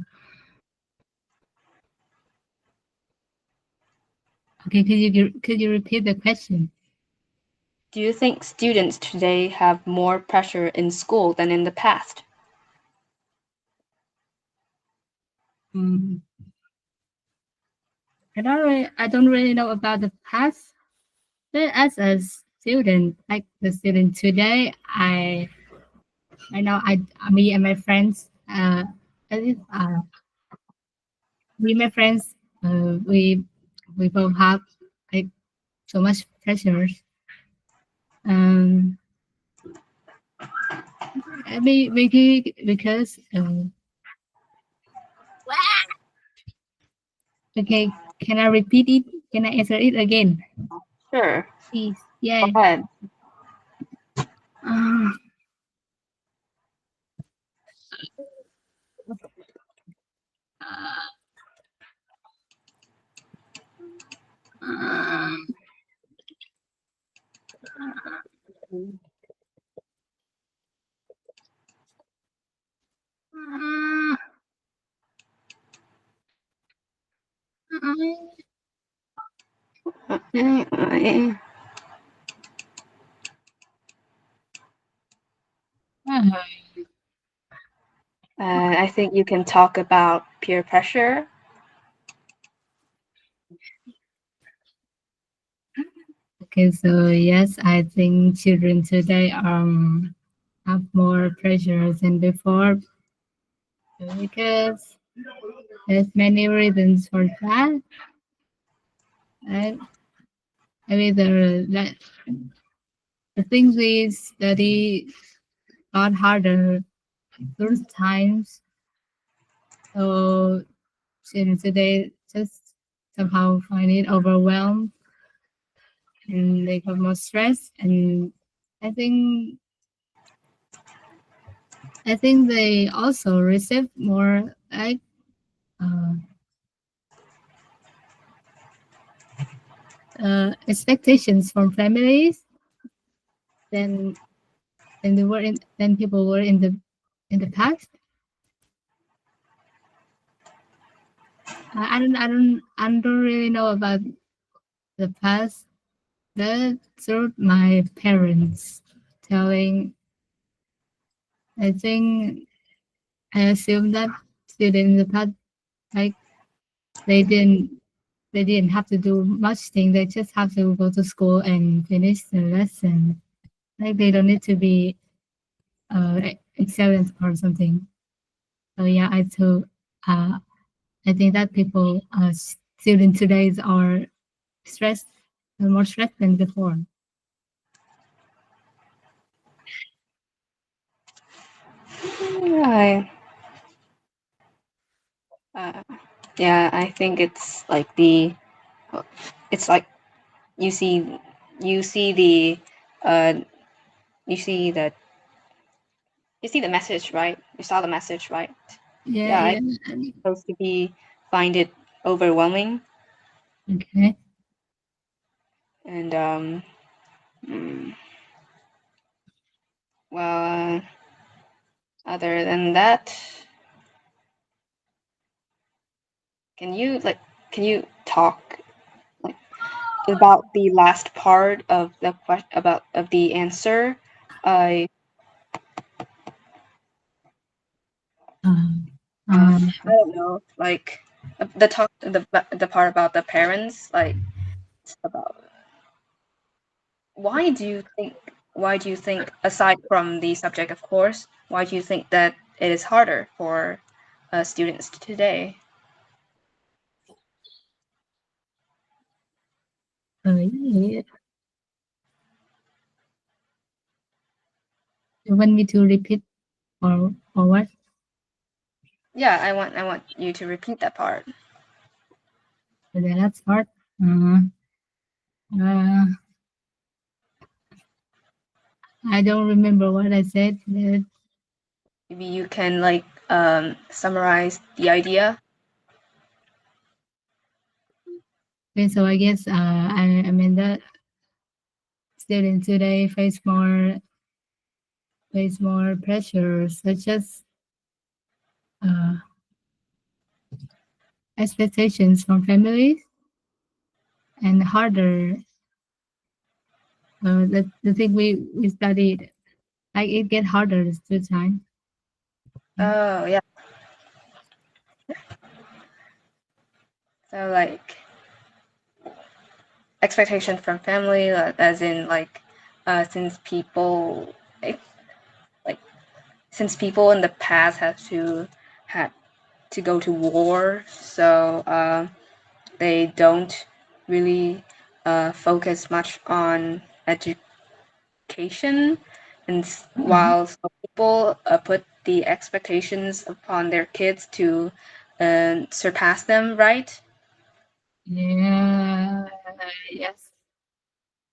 okay, could you repeat the question? Do you think students today have more pressure in school than in the past? I don't really know about the past, but as a student, like the student today, I know me and my friends, at least, me and my friends, we both have like so much pressures. Maybe because okay, can I repeat it? Can I answer it again? Sure. Please. Yeah. Go ahead. I think you can talk about peer pressure. Okay, so yes, I think children today have more pressure than before because there's many reasons for that. And I mean the things we study got harder those times. So students today just somehow find it overwhelmed and they got more stress, and I think they also receive more like expectations from families than people were in the past. I don't really know about the past. That through my parents telling. I think I assume that students in the past, like they didn't they didn't have to do much thing. They just have to go to school and finish the lesson. Like they don't need to be excellent or something. So yeah, I think that people students today are stressed, more stressed than before. Right. Uh, yeah, I think it's like it's like you see, you see the, uh, you see that, you see the message, right? You saw the message, right? Yeah, Yeah, yeah. it's supposed to be find it overwhelming, Okay. and mm, well, other than that, can you talk like about the last part of the question about of the answer? I Um, I don't know, like the part about the parents, like about why do you think aside from the subject, of course, why do you think that it is harder for students today? yeah. You want me to repeat or what? Yeah, I want you to repeat that part. The last part. Uh, uh, I don't remember what I said. Maybe you can like summarize the idea. Okay, so I guess I mean that students today face more pressure, such as uh, expectations from families and harder. The thing we studied, like it get harder through time. Oh yeah. So like expectation from family, as in like since people like since people in the past had to go to war, so they don't really focus much on education, and while some people put the expectations upon their kids to surpass them, right? Yeah. Yes.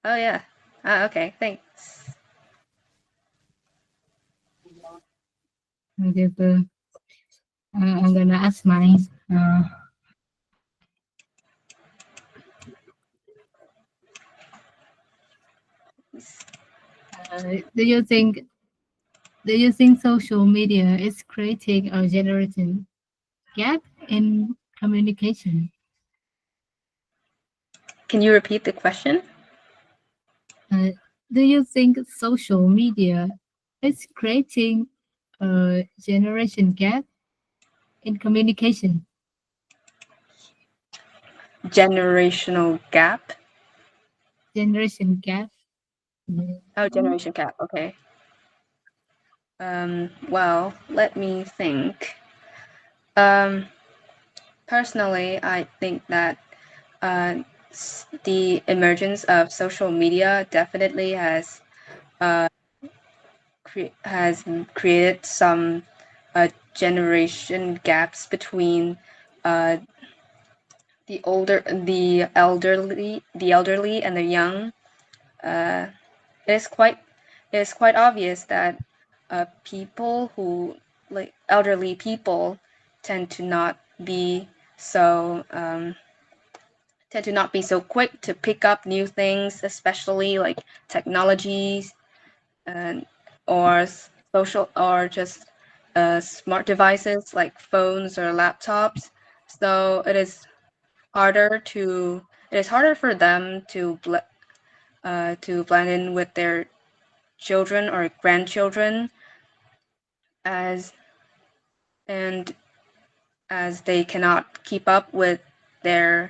Oh yeah. Okay, thanks. Okay, so I'm gonna ask mine. Do you think social media is creating or generating gap in communication? Can you repeat the question? Uh, do you think social media is creating a generation gap in communication? Generational gap. Generation gap. Yeah. Oh, generation gap. Okay. Well, let me think. Um, Personally, I think that the emergence of social media definitely has created some generation gaps between uh, the elderly and the young. Uh, it is quite it is quite obvious that people who like elderly people tend to not be so quick to pick up new things, especially like technologies and or social or just smart devices like phones or laptops. So it is harder for them to blend in with their children or grandchildren as they cannot keep up with the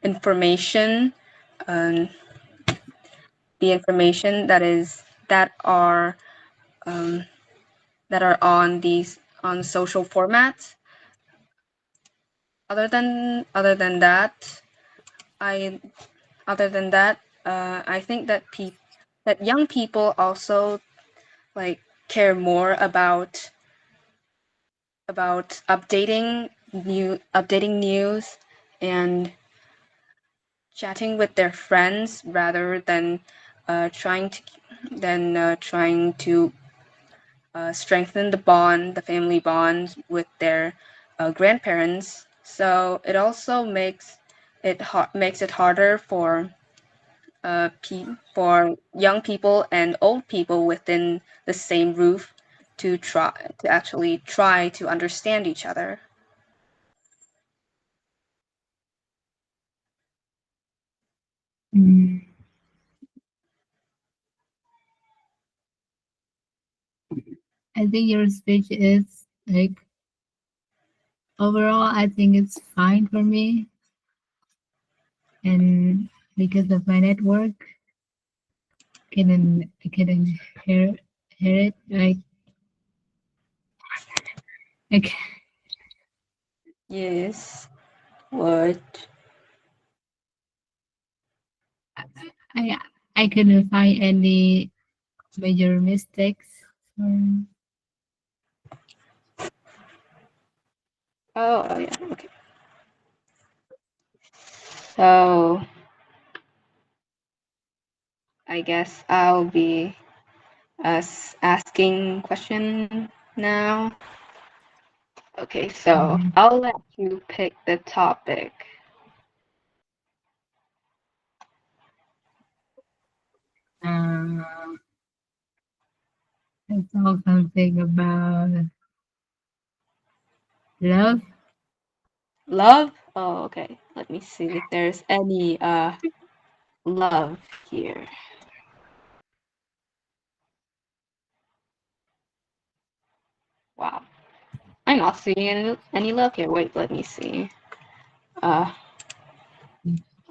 information um, that are on social formats. Other than that, I I think that young people also like care more about updating news and chatting with their friends rather than trying to strengthen the family bond with their grandparents. So it also makes it harder for young people and old people within the same roof to actually try to understand each other. Mm. I think your speech is like overall, I think it's fine for me. And because of my network, I couldn't hear it like Yes. What? I I couldn't find any major mistakes. Um, Oh yeah. Okay. So I guess I'll be asking question now. Okay, so I'll let you pick the topic. let's talk something about love. Love? Oh, okay. Let me see if there's any love here. Wow. I'm not seeing any love here. Wait, let me see.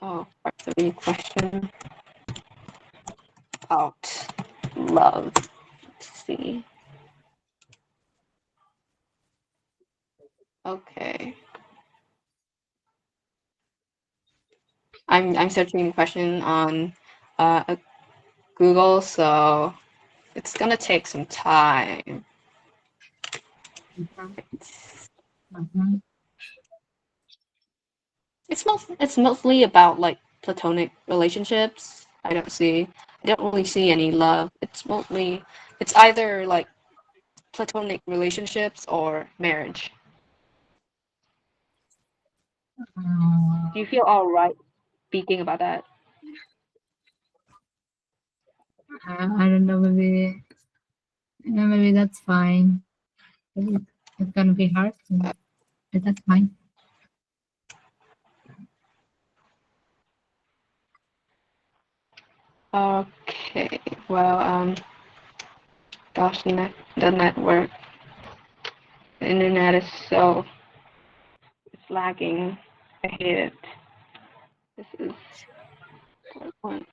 Oh, part 3 question about love. Let's see. Okay. I'm searching the question on Google, so it's gonna take some time. Mhm. It's mostly about like platonic relationships. I don't really see any love. It's either like platonic relationships or marriage. Do you feel all right speaking about that? I don't know, maybe that's fine. It's gonna be hard, but that's fine. Okay. Well, gosh, the network, the internet is it's lagging. I hate it. This is part 1.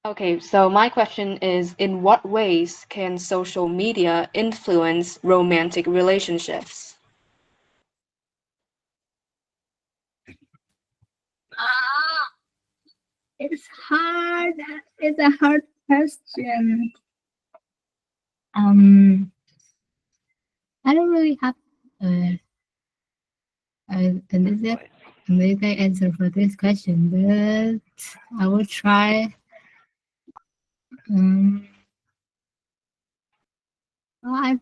Okay, so my question is, in what ways can social media influence romantic relationships? It's hard. It's a hard question. I don't really have an exact answer for this question, but I will try. Um, well, I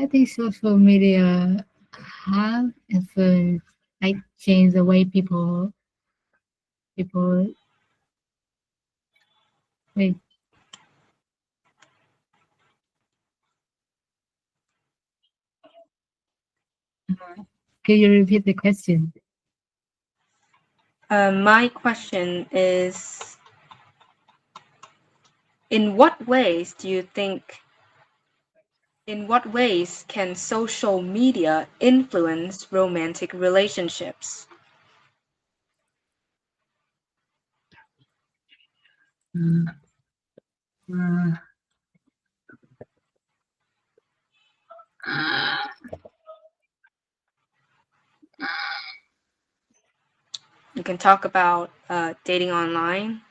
think social media have influenced like change the way people wait. Can you repeat the question? My question is, in what ways can social media influence romantic relationships? You can talk about dating online.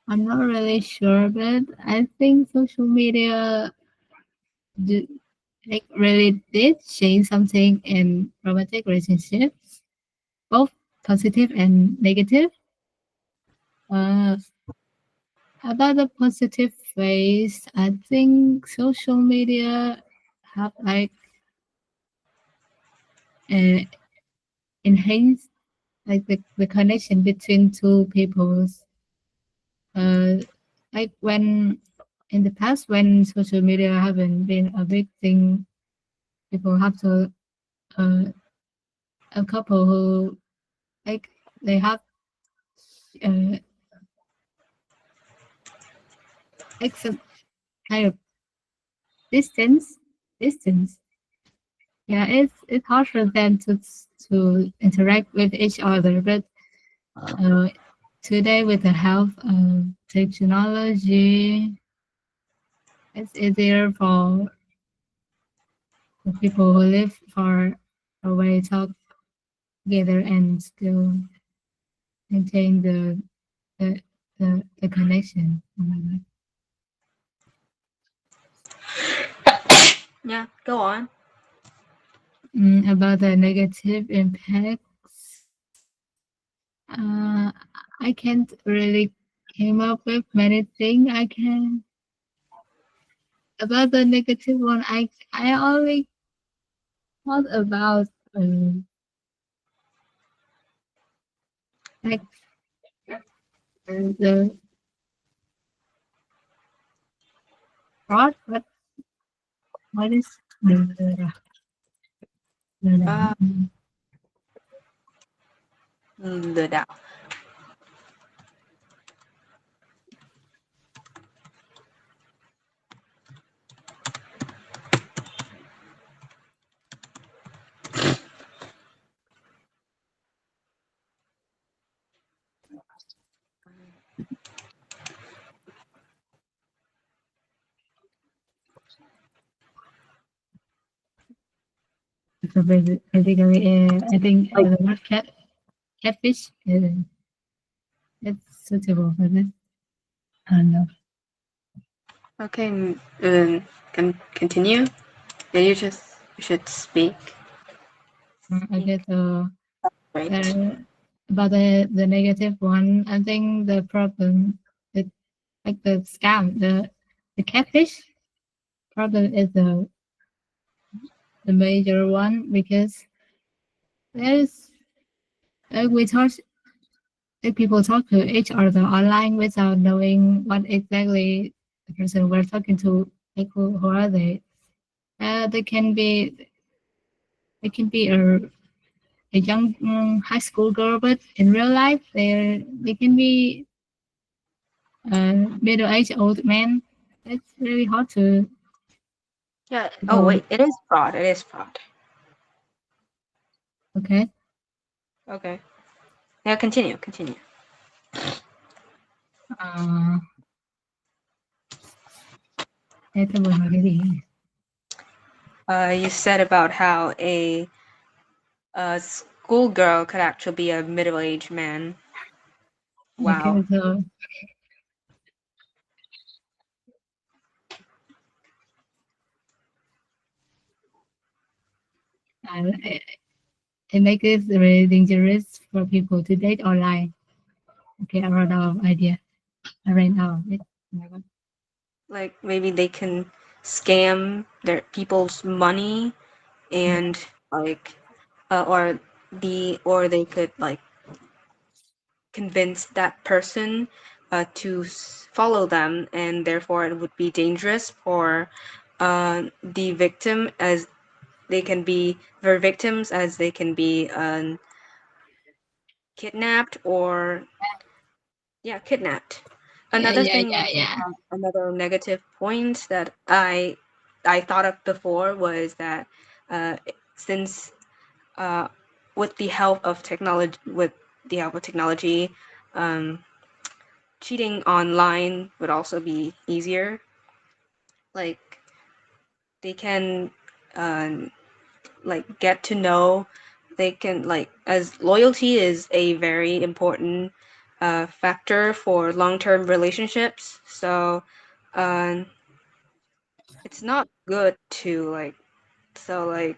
I'm not really sure, but I think social media really did change something in romantic relationships, both positive and negative. About the positive ways, I think social media have enhanced the connection between two peoples. Like when in the past, when social media haven't been a big thing, people have to a couple who they have uh, some kind of distance. Yeah, it's hard for them to interact with each other, but today with the help of technology, it's easier for people who live far away talk together and still maintain the connection. Oh my God. Yeah, go on. About the negative impacts, I can't really came up with many things. I can about the negative one. I only thought about like the fraud. What is Uh, lừa đảo. So basically, I think the word catfish it's suitable for this. I don't know. Okay, continue. Yeah, you should speak. I guess Right. about the negative one. I think the problem is like the scam, the catfish problem is the major one because there's we talk if people talk to each other online without knowing what exactly the person we're talking to, like who are they? They can be a young high school girl, but in real life they can be middle-aged old man. It's really hard to. Yeah. Oh wait, it is fraud. It is fraud. Okay. Okay. Yeah, continue. Thế tôi vừa nói cái gì? You said about how a schoolgirl could actually be a middle-aged man. Wow. Okay, so it makes it really dangerous for people to date online. Okay, I ran out of idea. I ran out of it. Oh my God. Like maybe they can scam their people's money and like or they could like convince that person to follow them, and therefore it would be dangerous for the victim, as they can be their victims, as they can be kidnapped or kidnapped. Another thing, Yeah. another negative point that I thought of before was that since with the help of technology, cheating online would also be easier. Like they can like get to know, they can like, as loyalty is a very important factor for long-term relationships, so um it's not good to like, so like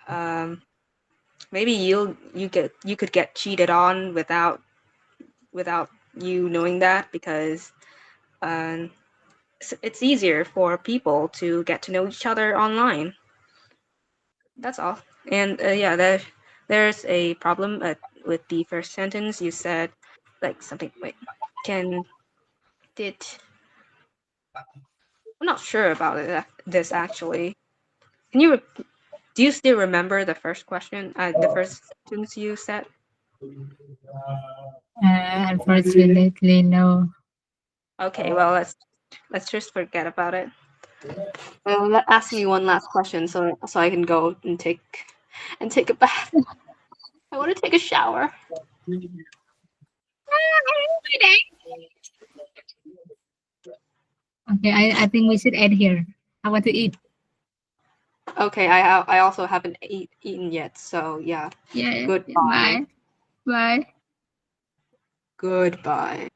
um maybe you could get cheated on without you knowing that, because it's easier for people to get to know each other online. That's all. And yeah, there's a problem with the first sentence. You said like something. Wait, can did I'm not sure about it. This actually. Can you? Do you still remember the first question? The first sentence you said. Unfortunately, no. Okay, well let's just forget about it. Well, ask me one last question so I can go and take a bath. I want to take a shower. Okay, I think we should end here. I want to eat. Okay, I also haven't eaten yet, so yeah. Yeah. Goodbye. Bye. Bye. Goodbye.